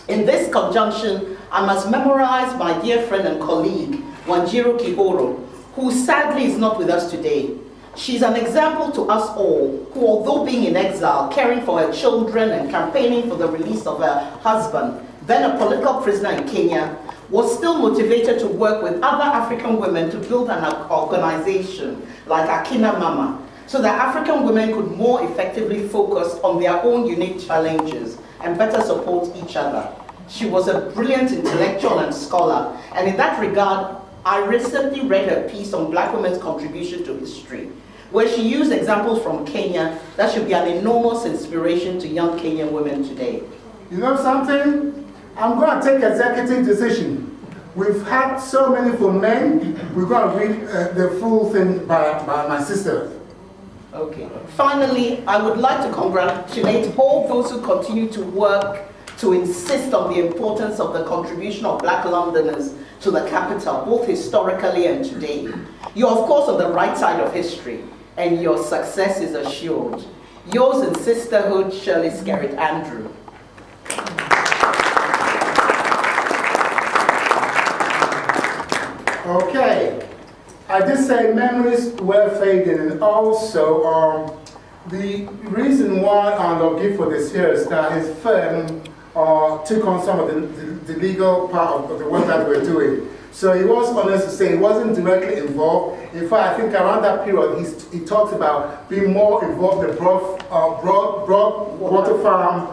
In this conjunction, I must memorize my dear friend and colleague, Wanjiro Kihoro, who sadly is not with us today. She's an example to us all, who although being in exile, caring for her children and campaigning for the release of her husband, then a political prisoner in Kenya, was still motivated to work with other African women to build an organization like Akina Mama, so that African women could more effectively focus on their own unique challenges and better support each other. She was a brilliant intellectual and scholar, and in that regard, I recently read her piece on Black women's contribution to history, where she used examples from Kenya that should be an enormous inspiration to young Kenyan women today. You know something? I'm going to take executive decision. We've had so many for men. We're going to read the full thing by my sister. Okay. Finally, I would like to congratulate all those who continue to work to insist on the importance of the contribution of Black Londoners to the capital, both historically and today. You're of course on the right side of history, and your success is assured. Yours in sisterhood, Shirley Skerritt Andrew. Okay, I did say memories were fading, and also the reason why I'll give for this here is that his firm took on some of the legal part of the work that we're doing. So he was honest to say he wasn't directly involved. In fact, I think around that period he talks about being more involved in the Broadwater Farm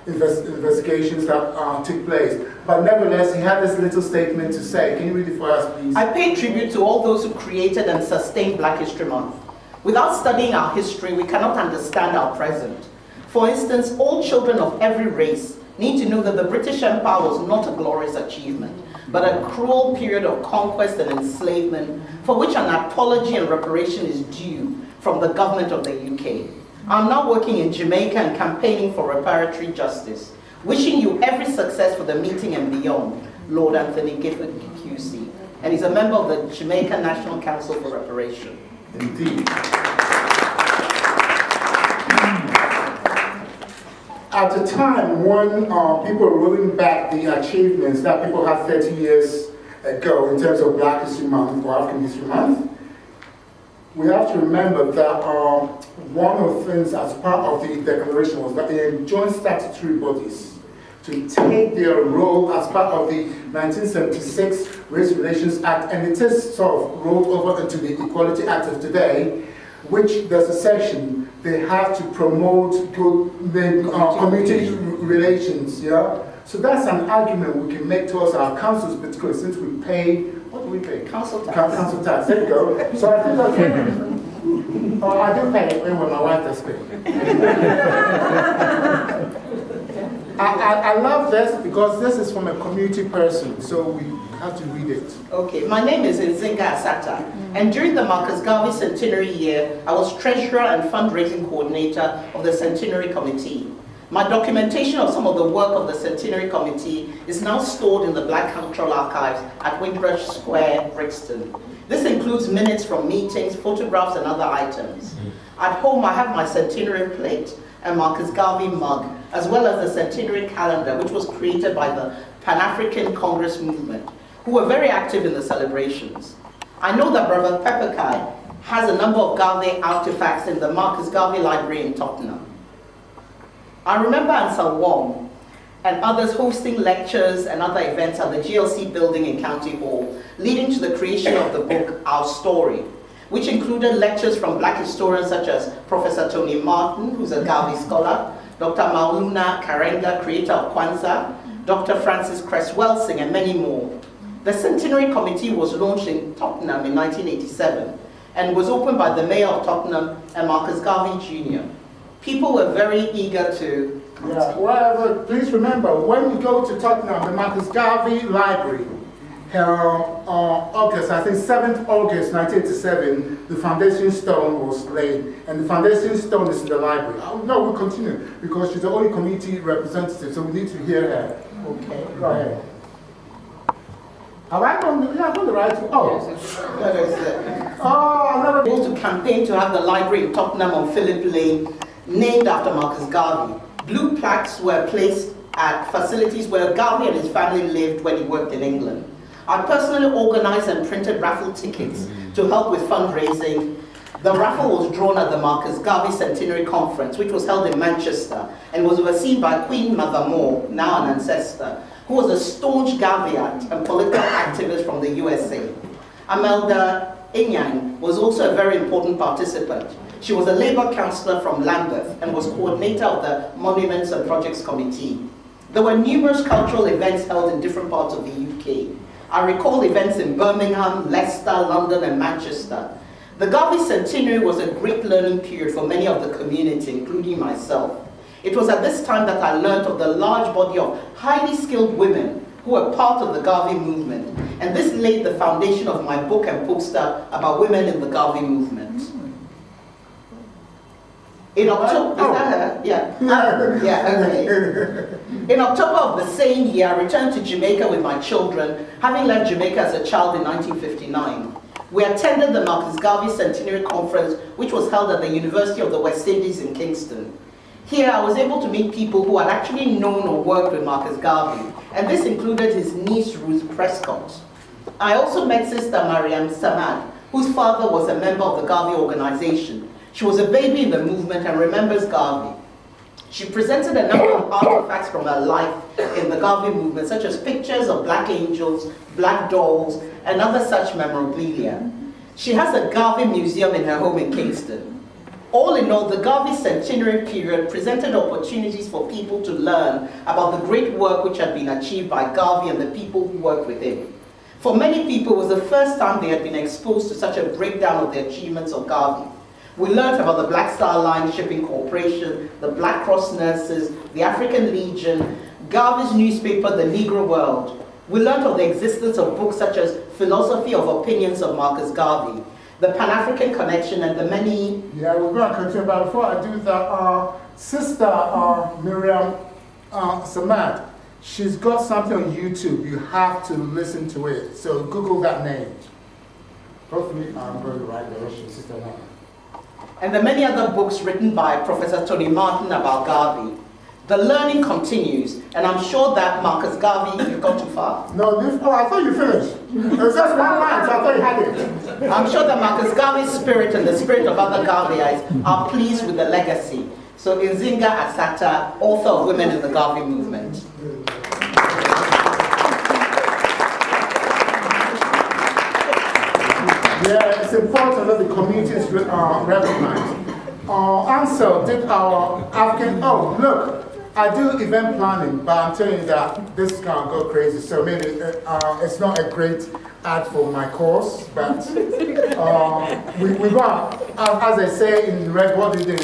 investigations that took place. But nevertheless, he had this little statement to say. Can you read it for us, please? I pay tribute to all those who created and sustained Black History Month. Without studying our history, we cannot understand our present. For instance, all children of every race need to know that the British Empire was not a glorious achievement, but a cruel period of conquest and enslavement for which an apology and reparation is due from the government of the UK. I'm now working in Jamaica and campaigning for reparatory justice. Wishing you every success for the meeting and beyond, Lord Anthony Gifford QC. And he's a member of the Jamaica National Council for Reparation. Indeed. at the time when people were rolling back the achievements that people had 30 years ago in terms of Black History Month or African History Month, we have to remember that one of the things as part of the declaration was that they enjoined statutory bodies to take their role as part of the 1976 Race Relations Act, and it is sort of rolled over into the Equality Act of today, which there's a section they have to promote good community relations, yeah? So that's an argument we can make towards our councils, particularly since we pay, what do we pay? Council tax. Council tax, there you go. So I think that's I do pay it when my wife does pay. I love this because this is from a community person, so we have to read it. Okay, my name is Nzinga Asata, and during the Marcus Garvey Centenary year, I was Treasurer and Fundraising Coordinator of the Centenary Committee. My documentation of some of the work of the Centenary Committee is now stored in the Black Cultural Archives at Windrush Square, Brixton. This includes minutes from meetings, photographs, and other items. At home, I have my Centenary plate and Marcus Garvey mug, as well as the Centenary calendar, which was created by the Pan-African Congress movement, who were very active in the celebrations. I know that Brother Pepperkai has a number of Garvey artifacts in the Marcus Garvey Library in Tottenham. I remember Ansel Wong and others hosting lectures and other events at the GLC building in County Hall, leading to the creation of the book, Our Story, which included lectures from Black historians such as Professor Tony Martin, who's a Garvey scholar, Dr. Mauluna Karenga, creator of Kwanzaa, Dr. Francis Cress-Welsing, and many more. The Centenary Committee was launched in Tottenham in 1987 and was opened by the Mayor of Tottenham and Marcus Garvey Jr. People were very eager to... Yeah, well, please remember, when you go to Tottenham, the Marcus Garvey Library, August, I think 7th August 1987, the foundation stone was laid, and the foundation stone is in the library. No, we'll continue, because she's the only committee representative, so we need to hear her. Okay, go ahead. Have I done the right? Oh. I'm able to campaign to have the library in Tottenham on Phillip Lane named after Marcus Garvey. Blue plaques were placed at facilities where Garvey and his family lived when he worked in England. I personally organized and printed raffle tickets to help with fundraising. The raffle was drawn at the Marcus Garvey Centenary Conference, which was held in Manchester, and was overseen by Queen Mother Moore, now an ancestor, who was a staunch Garveyite and political activist from the USA. Amelda Inyang was also a very important participant. She was a Labour councillor from Lambeth and was coordinator of the Monuments and Projects Committee. There were numerous cultural events held in different parts of the UK. I recall events in Birmingham, Leicester, London, and Manchester. The Garvey Centenary was a great learning period for many of the community, including myself. It was at this time that I learned of the large body of highly skilled women who were part of the Garvey movement, and this laid the foundation of my book and poster about women in the Garvey movement. In October, is that her? Yeah. Okay. In October of the same year, I returned to Jamaica with my children, having left Jamaica as a child in 1959. We attended the Marcus Garvey Centenary Conference, which was held at the University of the West Indies in Kingston. Here, I was able to meet people who had actually known or worked with Marcus Garvey, and this included his niece, Ruth Prescott. I also met Sister Mariam Samad, whose father was a member of the Garvey organization. She was a baby in the movement and remembers Garvey. She presented a number of artifacts from her life in the Garvey movement, such as pictures of black angels, black dolls, and other such memorabilia. She has a Garvey museum in her home in Kingston. All in all, the Garvey Centenary period presented opportunities for people to learn about the great work which had been achieved by Garvey and the people who worked with him. For many people, it was the first time they had been exposed to such a breakdown of the achievements of Garvey. We learned about the Black Star Line Shipping Corporation, the Black Cross Nurses, the African Legion, Garvey's newspaper, The Negro World. We learned of the existence of books such as Philosophy of Opinions of Marcus Garvey, The Pan-African Connection, and the many... Yeah, we're going to continue, but before I do that, Sister Miriam Samad, she's got something on YouTube. You have to listen to it. So Google that name. Hopefully I'm going the right direction, Sister Miriam. And the many other books written by Professor Tony Martin about Garvey. The learning continues, and I'm sure that Marcus Garvey, you've gone too far. No, I thought you finished. It was just one line, so I thought you had it. I'm sure that Marcus Garvey's spirit and the spirit of other Garveyites are pleased with the legacy. So Nzinga Asata, author of Women in the Garvey Movement. Yeah, it's important that the communities recognize. Ansel did our African, oh, look, I do event planning, but I'm telling you that this is going to go crazy, so maybe it's not a great ad for my course, but we got, as I say in red, what do they do,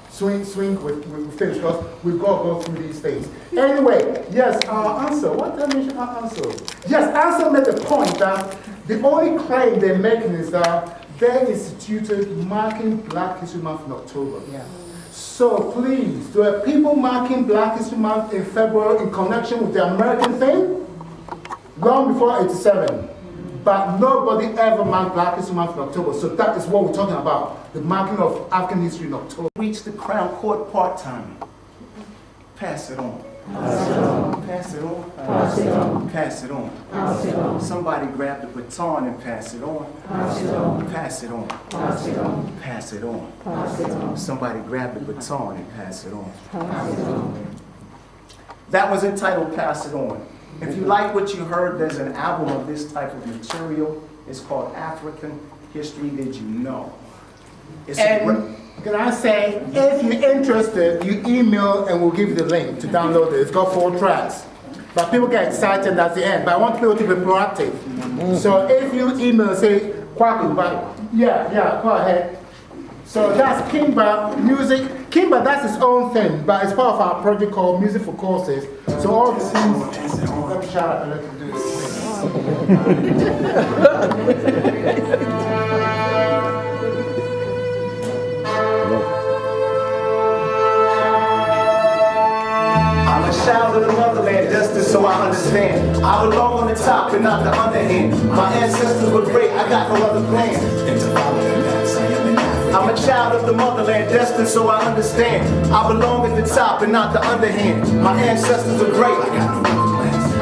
swing with things, because we've got to go through these things. Anyway, yes, Ansel, what did I mention about Ansel? Yes, Ansel made the point that the only claim they're making is that they instituted marking Black History Month in October. Yeah. So please, there are people marking Black History Month in February in connection with the American thing, long before '87. But nobody ever marked Black History Month in October. So that is what we're talking about, the marking of African history in October. Reach the Crown Court part-time. Pass it on. Pass it on. Pass it on. Pass it on. Pass it on. Pass it on. Somebody grab the baton and pass it on. Pass it on. Pass it on. Pass it on. Pass it on. Pass it on. Somebody grab the baton and pass it on. Pass it on. That was entitled Pass It On. If you like what you heard, there's an album of this type of material. It's called African History Did You Know? It's can I say, if you're interested, you email and we'll give you the link to download it. It's got 4 tracks. But people get excited at the end. But I want people to be proactive. So if you email and say, kwaku, but yeah, go ahead. So that's Kimba Music. Kimba, that's his own thing, but it's part of our project called Music for Courses. So all the things, let me shout out and let him do this. I'm a child of the motherland, destined so I understand. I belong on the top and not the underhand. My ancestors were great, I got no other plans. I'm a child of the motherland, destined so I understand. I belong at the top and not the underhand. My ancestors were great, I got no other plans.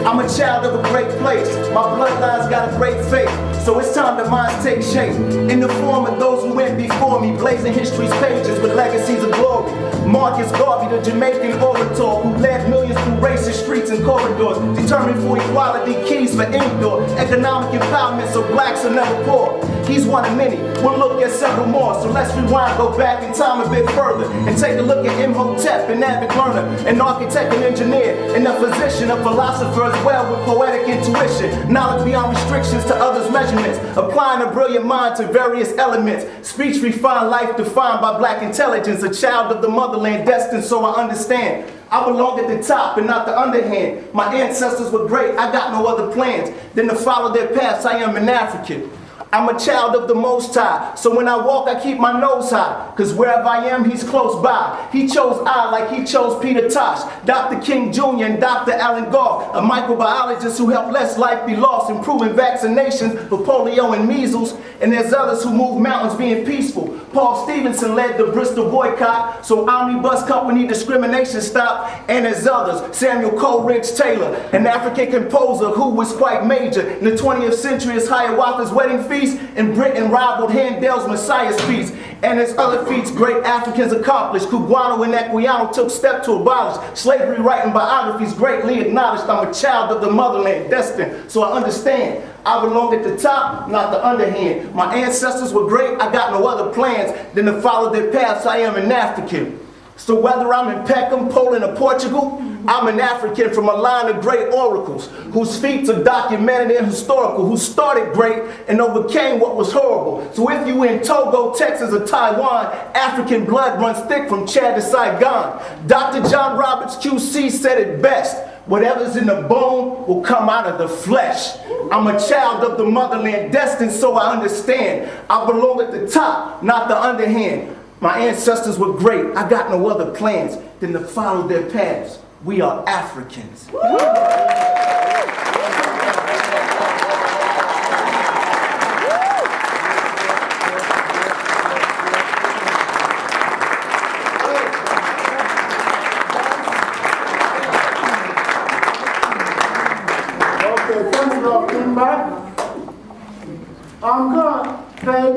I'm a child of a great place. My bloodline's got a great faith. So it's time that minds take shape in the form of those who went before me, blazing history's pages with legacies of glory. Marcus Garvey, the Jamaican orator who led millions through racist streets and corridors, determined for equality, keys for indoor economic empowerment so blacks are never poor. He's one of many. We'll look at several more. So let's rewind, go back in time a bit further and take a look at Imhotep, an avid learner, an architect and engineer, and a physician, a philosopher as well with poetic intuition, knowledge beyond restrictions to others' measurements, applying a brilliant mind to various elements, speech refined, life defined by black intelligence, a child of the motherland, destined so I understand. I belong at the top and not the underhand. My ancestors were great, I got no other plans than to follow their paths. I am an African. I'm a child of the Most High, so when I walk I keep my nose high, cause wherever I am he's close by. He chose I like he chose Peter Tosh, Dr. King Jr. and Dr. Alan Garth, a microbiologist who helped less life be lost, improving vaccinations for polio and measles, and there's others who move mountains being peaceful. Paul Stevenson led the Bristol boycott, so Omnibus Company discrimination stopped, and there's others, Samuel Coleridge Taylor, an African composer who was quite major in the 20th century as Hiawatha's wedding feast, in Britain rivaled Handel's Messiah's feast, and as other feats great Africans accomplished. Cubano and Equiano took steps to abolish slavery, writing biographies greatly acknowledged. I'm a child of the motherland, destined so I understand. I belong at the top, not the underhand. My ancestors were great, I got no other plans than to follow their paths. I am an African. So whether I'm in Peckham, Poland, or Portugal, I'm an African from a line of great oracles, whose feats are documented and historical, who started great and overcame what was horrible. So if you in Togo, Texas, or Taiwan, African blood runs thick from Chad to Saigon. Dr. John Roberts QC said it best. Whatever's in the bone will come out of the flesh. I'm a child of the motherland, destined so I understand. I belong at the top, not the underhand. My ancestors were great. I got no other plans than to follow their paths. We are Africans.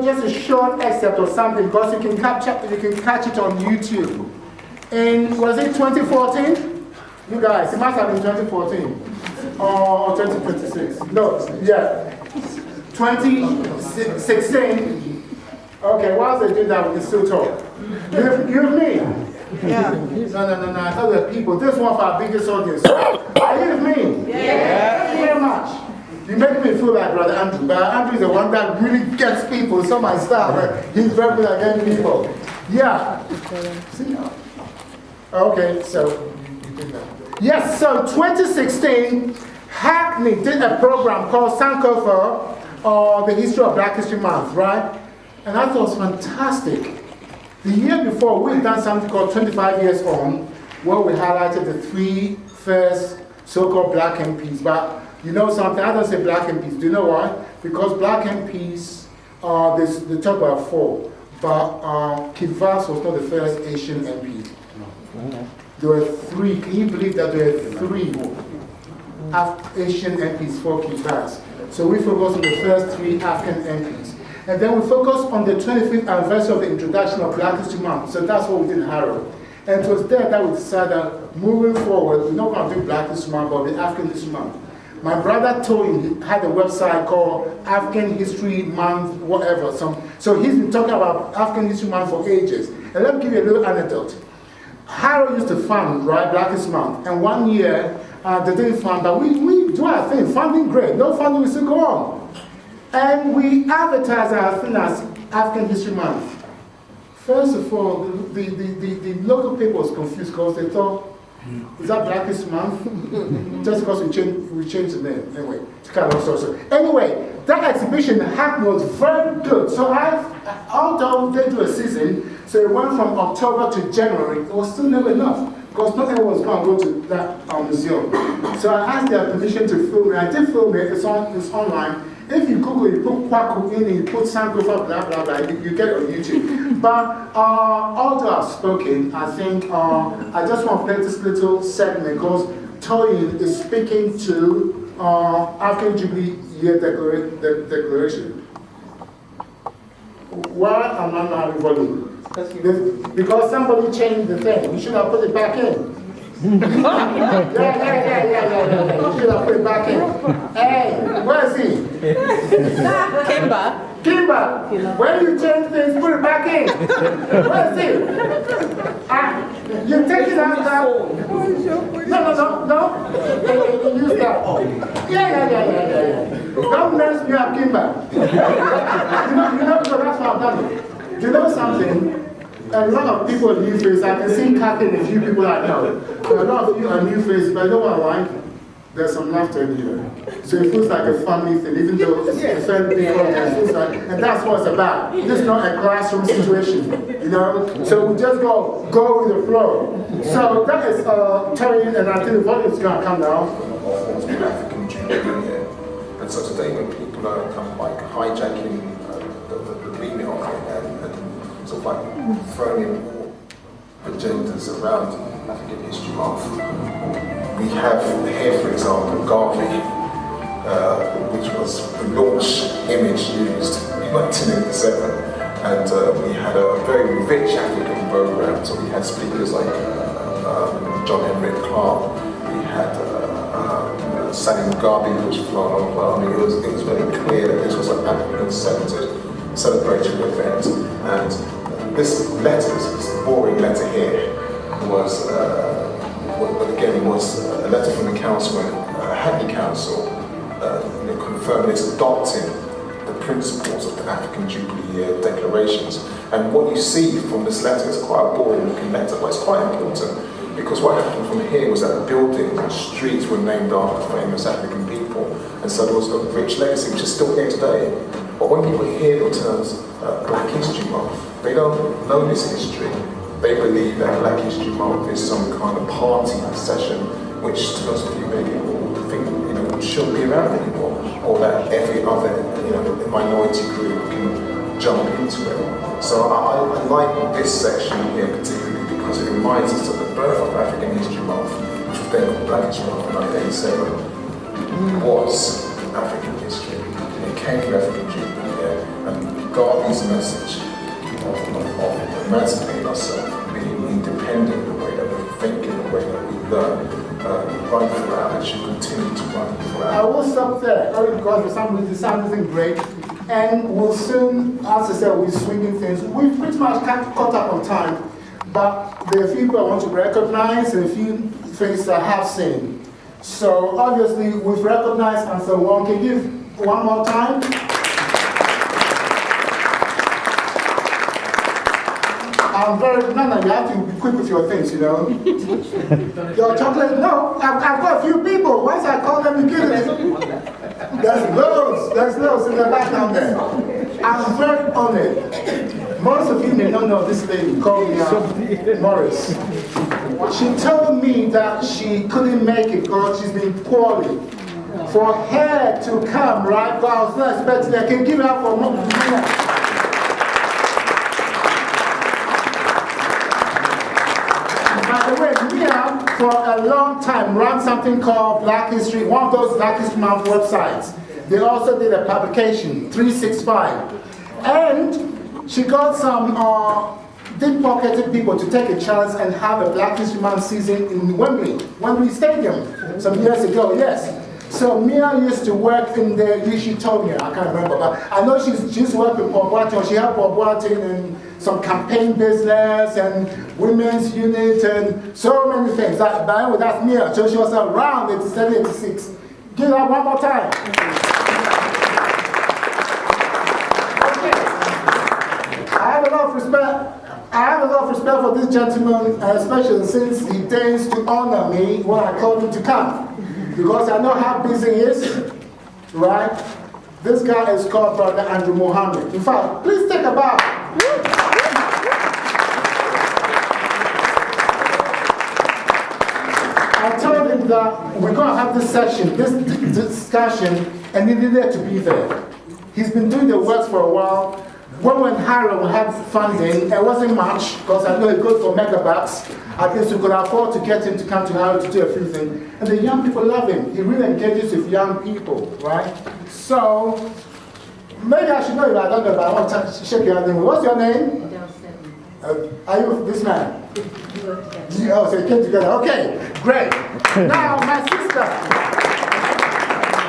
just a short excerpt or something because you can catch it on YouTube. Was it 2014? You guys, it must have been 2014 or 2026. No, yeah, 2016. Okay, whilst they do that, we can still talk. You have me? Yeah. No. I thought there were people. This one for our biggest audience. Are you with me? Yeah. Thank you very much. You make me feel like Brother Andrew, but Andrew is the one that really gets people. So my staff, he's very good at getting people. Yeah. See? Okay, so you did that. Yes, so 2016, Hackney did a program called Sankofa, or the History of Black History Month, right? And that was fantastic. The year before, we had done something called 25 Years On, where we highlighted the 3 first so-called black MPs. But you know something, I don't say black MPs. Do you know why? Because black MPs, they talk about 4. But Kivas was not the first Asian MP. There were 3. Can you believe that there were 3 Asian MPs for Kivas? So we focused on the first 3 African MPs. And then we focused on the 25th anniversary of the introduction of Black History Month. So that's what we did in Harrow. And it was there that we decided that moving forward, we're not going to do Black History Month, but the African History Month. My brother told him he had a website called African History Month, whatever. So he's been talking about African History Month for ages. And let me give you a little anecdote. Harrow used to fund, right, Black History Month. And one year, they didn't fund, but we do our thing. Funding, great. No funding, we still go on. And we advertise our thing as African History Month. First of all, the local people was confused because they thought, is that Black History Month? Just because we changed the name. Anyway, it's kind of so. Anyway, that exhibition in Hackney was very good. So although they do a season, so it went from October to January, it was still never enough. Because not everyone was going to go to that museum. So I asked their permission to film it. I did film it, it's online. If you Google, you put kwaku in, you put Sankofa, blah, blah, blah, you get it on YouTube. But although I've spoken, I think I just want to play this little segment because Toyin is speaking to African Jubilee Year Declaration. Why am I not having volume? Because somebody changed the thing. You should have put it back in. Yeah. You should have put it back in. Hey, where is he? Kimba. When you change things, put it back in. Where is he? You take it out. No. Use that. Yeah. Don't mess me up, Kimba. you know, so that's how I've done it. You know something? A lot of people are new faces. I can see Kathy and a few people I know. A lot of you are new faces, but I know what I like. There's some laughter in here. So it feels like a family thing, even though it's different people, it feels like, and that's what it's about. This is not a classroom situation, you know? So we just go with the flow. So that is Terry, and I think the volume is going to come down. African Jubilee. And so today when people are kind of like hijacking the meaning of it and sort of like throwing in more agendas around African History Month. We have here, for example, Garvey, which was the launch image used in 1987. And we had a very rich African program. So we had speakers like John Henry Clark, we had Sally Mugabe, who was flown over. I mean, it was very clear that this was an African-centered celebratory event. And this letter, this boring letter here, was a letter from the council, Hackney Council, confirming it's adopting the principles of the African Jubilee Year declarations. And what you see from this letter is quite a boring looking letter, but it's quite important because what happened from here was that the buildings and streets were named after famous African people, and so there was a rich legacy which is still here today. But when people hear the terms Black History Month, they don't know this history. They believe that Black History Month is some kind of party session, which to most of you maybe will think shouldn't be around anymore, or that every other minority group can jump into it. So I like this section here particularly because it reminds us that the birth of African History Month, which was then called Black History Month in 1987, was African history. It came from African Jubilee, and Garvey's message of emancipating ourselves, being independent in the way that we think, in the way that we learn, run throughout, and should continue to run throughout. I will stop there, only because for some reason sound isn't great, and we'll soon, as I said, we're swinging things. We've pretty much caught up on time, but there are a few people I want to recognize and a few things I have seen. So obviously we've recognized and so on. Can you give one more time? I'm very, no, you have to be quick with your things, you know. Your chocolate, no, I've got a few people. Once I call them, you get it. There's loads in the back down there. I'm very honored. Most of you may not know this lady called me Morris. She told me that she couldn't make it because she's been poorly. For her to come, right, but I was not expecting I can give it up for more. By the way, Mia, for a long time, ran something called Black History, one of those Black History Month websites. They also did a publication, 365. And she got some deep-pocketed people to take a chance and have a Black History Month season in Wembley Stadium, some years ago, yes. So Mia used to work in the, she told me, I can't remember, but I know she used to work with Paul Boateng. She helped Paul Boateng in some campaign business and women's unit and so many things. That's Mia. So she was around 87, 86. Give her one more time. I have a lot of respect for this gentleman, especially since he deigns to honor me when I called him to come. Because I know how busy he is, right? This guy is called Brother Andrew Mohammed. In fact, please take a bow. I told him that we're going to have this session, this discussion, and he needed to be there. He's been doing the work for a while. When Harrow had funding, it wasn't much, because I know it goes for megabucks. At least we could afford to get him to come to Harrow to do a few things. And the young people love him. He really engages with young people, right? So, maybe I should know you, I don't know, but I want to shake your hand. What's your name? Are you this man? Oh, so you came together. Okay, great. Now, my sister.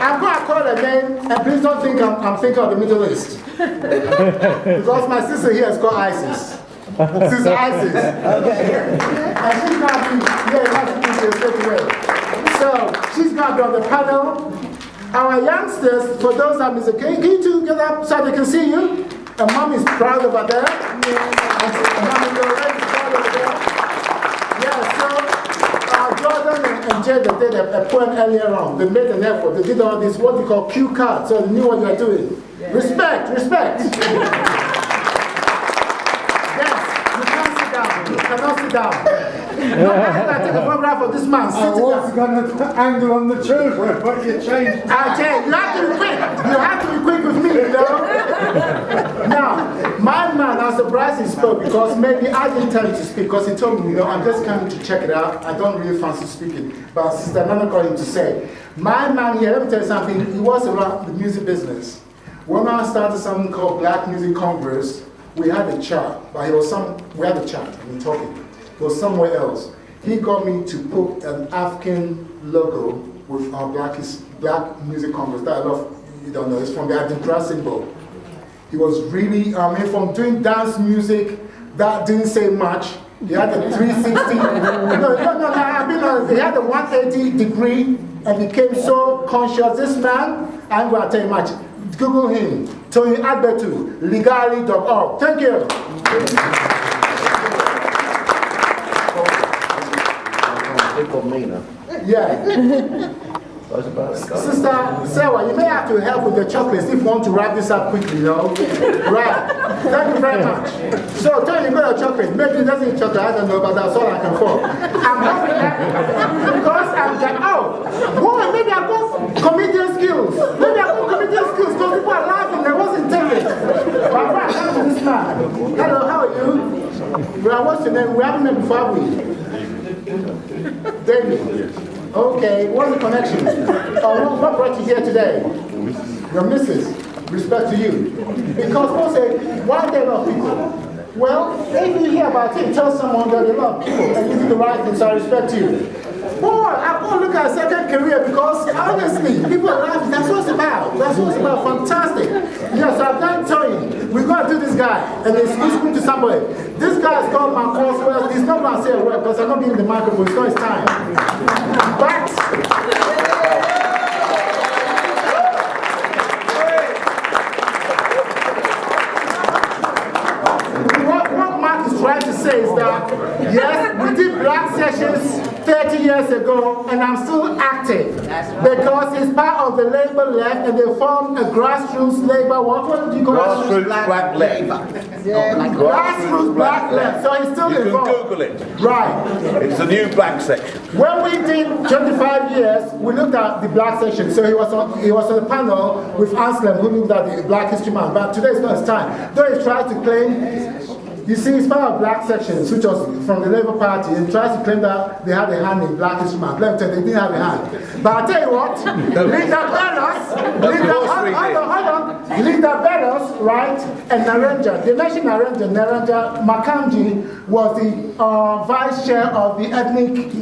I'm going to call her name, and please don't think I'm thinking of the Middle East. Because my sister here is called Isis. Sister Isis. Okay. And she's going to be, straight away. So, she's going to be on the panel. Our youngsters, for those that miss it, can you two get up so they can see you? And mom is proud over there. And mom is already proud over there. Yeah, so Jordan and Jada did a poem earlier on. They made an effort. They did all this, what they call cue cards, so they knew what you are doing. Yeah. Respect, respect. Yes, you can't sit down. You cannot sit down. I take a photograph of this man sitting down. I was going to angle on the children, but you changed. I changed. You have to be quick. You have to be quick with me, you know? Now, my man, I'm surprised he spoke because maybe I didn't tell him to speak because he told me, you know, I'm just coming to check it out. I don't really fancy speaking. But Sister Nana called him to say, my man here, let me tell you something, he was around the music business. When I started something called Black Music Congress, we had a chat, but we had a chat, we were talking. It was somewhere else. He got me to put an African logo with our Black Music Congress. That I love, you don't know, it's from the Adintra symbol. He was really, from doing dance music, that didn't say much. He had a 360, he had a 180 degree and became so conscious. This man, I'm going to tell you much. Google him, Tony Adbetu, legally.org. Thank you. Yeah. Sister Sarah, you may have to help with the chocolates if you want to wrap this up quickly, you know? Right. Thank you very much. So, tell you got a chocolate. Maybe it doesn't eat chocolate, I don't know, but that's all I can afford. I'm hoping that because I'm like, boy, maybe I've got comedian skills. Maybe I've got comedian skills because people are laughing, they wasn't intended. But right, come to this man. Hello, how are you? What's your name? We haven't met before, have we? David. Okay, what's the connection? What brought you here today? Your missus. respect to you. Because people say, why are there a lot of people? Well, if you hear about it, tell someone that there are a lot of people and you do the right thing, so I respect you. Boy, I want to look at a second career because honestly, people are laughing. That's what it's about. That's what it's about. Fantastic. Yes, I've done telling. We're going to do this guy and he's speaking to somebody. This guy is called my course. Well, he's not going to say a word because I'm not giving the microphone. It's not his time. But trying to say is that, yes, we did black sessions 30 years ago, and I'm still active because it's part of the labor left, and they formed a grassroots labor. What do you call it? Grassroots black left. Grassroots black left. So it's still involved. You can Google it. Right. It's the new black section. When we did 25 years, we looked at the black section. So he was on the panel with Anselm, who looked at the Black History Month. But today is not his time. Though he tried to claim. You see, it's part of black sections, which was from the Labour Party, and tries to claim that they had a hand in Black History Month. Let me tell you, they didn't have a hand. But I'll tell you what, Linda Bellos, right, and Narendra, they mentioned Narendra Makanji was the vice chair of the Ethnic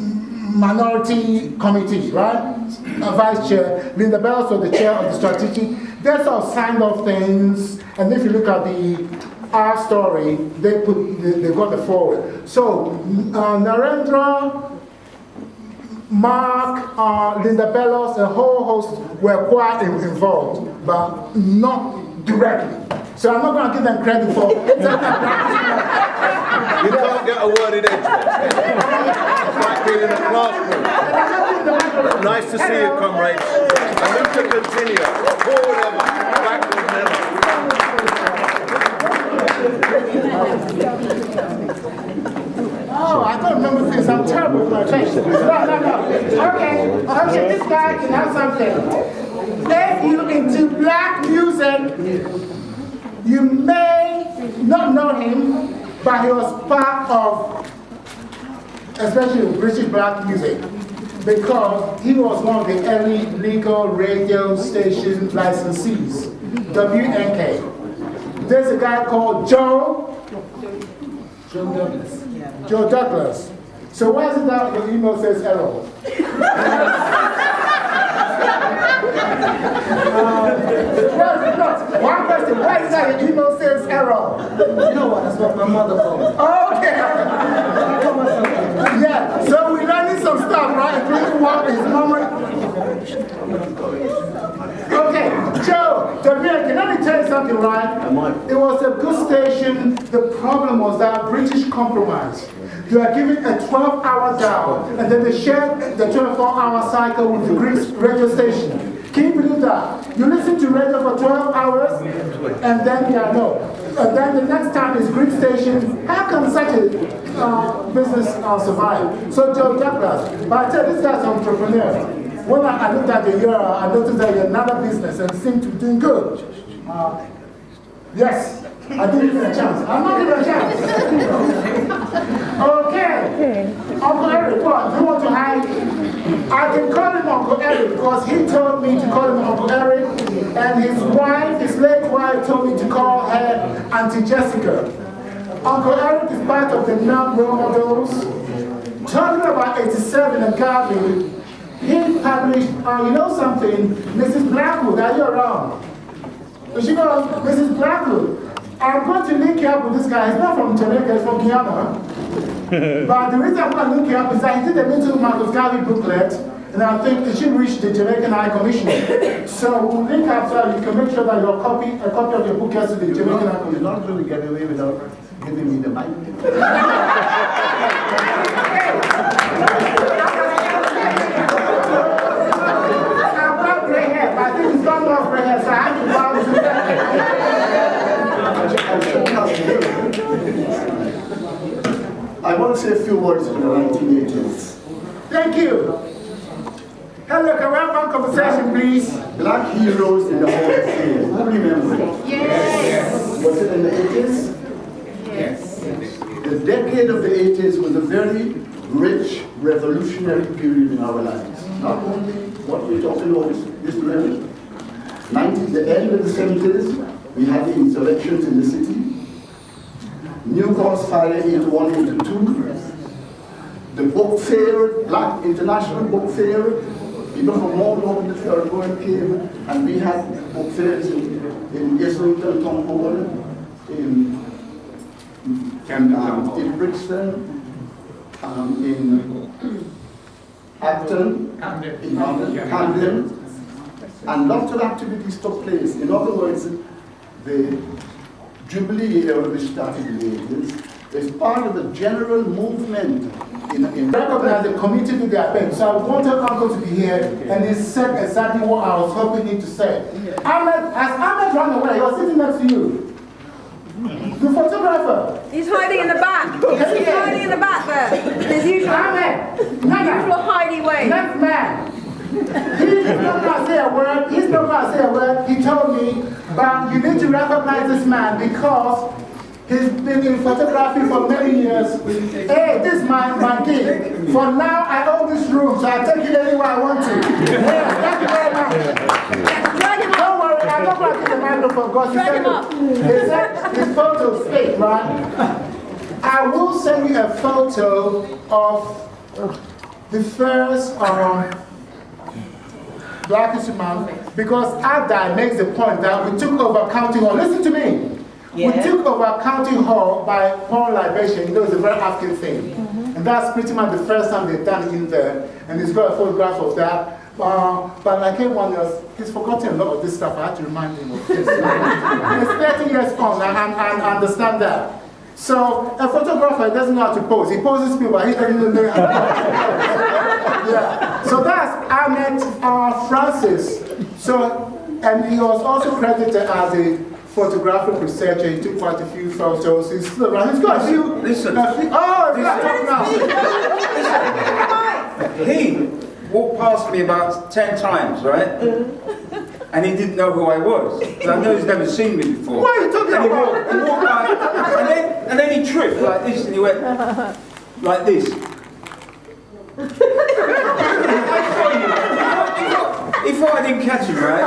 Minority Committee, right? Vice chair. Linda Bellos was the chair of the strategy. They sort of signed off things, and if you look at our story, they got the forward. So Narendra, Mark, Linda Bellos, a whole host were quite involved, but not directly. So I'm not going to give them credit for You can't get a word in edgewise. It's like being in a classroom. Nice to see you, comrades. And move to continue. Forward ever, backward never. Oh, I don't remember things. I'm terrible with my face. No. Okay, this guy can have something. If you're into black music, you may not know him, but he was part of, especially British black music, because he was one of the early legal radio station licensees, WNK. There's a guy called Joe Douglas. So why is it that your email says error? One question, why is that your email says error? You know what? That's what my mother told me. Okay. Yeah, so we're learning some stuff, right? Including what his mama. Okay, Joe, let me tell you something, right? It was a good station. The problem was that British compromise. You are given a 12-hour dial, and then they shared the 24-hour cycle with the Greek radio station. Can you believe that? You listen to radio for 12 hours, and then and then the next time is Greek station. How can such a business survive? So Joe Douglas, but I tell you, this guy's an entrepreneur. When I looked at the year, I noticed that he had another business and seemed to be doing good. Yes, I didn't give him a chance. I'm not giving him a chance. Okay. Uncle Eric, what? Do you want to hide? I can call him Uncle Eric because he told me to call him Uncle Eric, and his wife, his late wife, told me to call her Auntie Jessica. Uncle Eric is part of the NAM role models. Talking about 87 and Calvin, he published, you know something, Mrs. Blackwood, are you around? She goes, Mrs. Blackwood, I'm going to link you up with this guy. He's not from Jamaica, he's from Guyana. But the reason I'm going to link you up is that he did a little Marcus Garvey booklet, and I think it should reach the Jamaican High Commission. So we'll link up so you can make sure that a copy of your book gets to the Jamaican High Commission. You're not going to get away without giving me the mic. I think it's gone off right here, so I have to bow to that. I want to say a few words in the 1980s. Thank you. Hello, can we have one conversation, please? Black heroes in the Hall of Fame. Who remembers it? Yes. Was it in the 80s? Yes. The decade of the 80s was a very rich, revolutionary period in our lives. Not only what we're talking about is this level. the end of the 70s, we had the insurrections in the city. New Cross Fire 8182. The book fair, Black International Book Fair. People from all over the world came, and we had book fairs in Islington, Town Hall, in Brixton, in Acton, in Camden, and lots of activities took place. In other words, the Jubilee era, which started in the 80s, is part of the general movement in recognize the committee to their event. So I wanted Uncle to be here, and he said exactly what I was hoping him to say. As Ahmed ran away, he was sitting next to you. The photographer. He's hiding in the back. He's hiding in the back there. His usual, usual hidey way. Next man. He's not going to say a word. He's not going to say a word. He told me, but you need to recognize this man because he's been in photography for many years. Hey, this is my gig. For now, I own this room, so I take it anywhere I want to. Yeah, thank you very much. Don't worry, I'm not going to take the microphone because he said his photo's fake, right? I will send you a photo of the first Black History Month because Ada makes the point that we took over County Hall. Listen to me. Yeah. We took over County Hall by pouring libation. You know, it's a very African thing. And that's pretty much the first time they've done it in there. And he's got a photograph of that. But like everyone else, he's forgotten a lot of this stuff. I had to remind him of this. He's 30 years on, and I understand that. So a photographer doesn't know how to pose. He poses people, but he doesn't know how to pose. Yeah. So that's Ahmed Francis. So, and he was also credited as a photographic researcher. He took quite a few photos. He's still around. He's got a few. Listen. Oh, listen. He walked past me about 10 times, right? And he didn't know who I was. So I know he's never seen me before. What are you talking about? He walked by, and then he tripped like this, and he went like this. He thought I didn't catch him, right?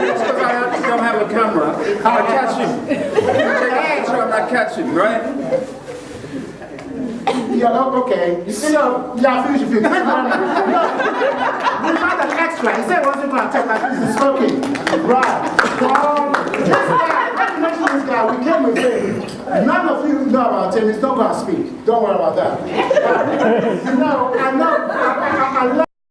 It's because I don't have a camera. I catch him. I take a picture and I catch him, right? Yeah, okay. So, yeah, finish it. We found an extra. He said he wasn't going to take like this is smoking. Right. This guy, let's mention this guy. We came with him. None of you know about him. He's not going to speak. Don't worry about that. You know, I love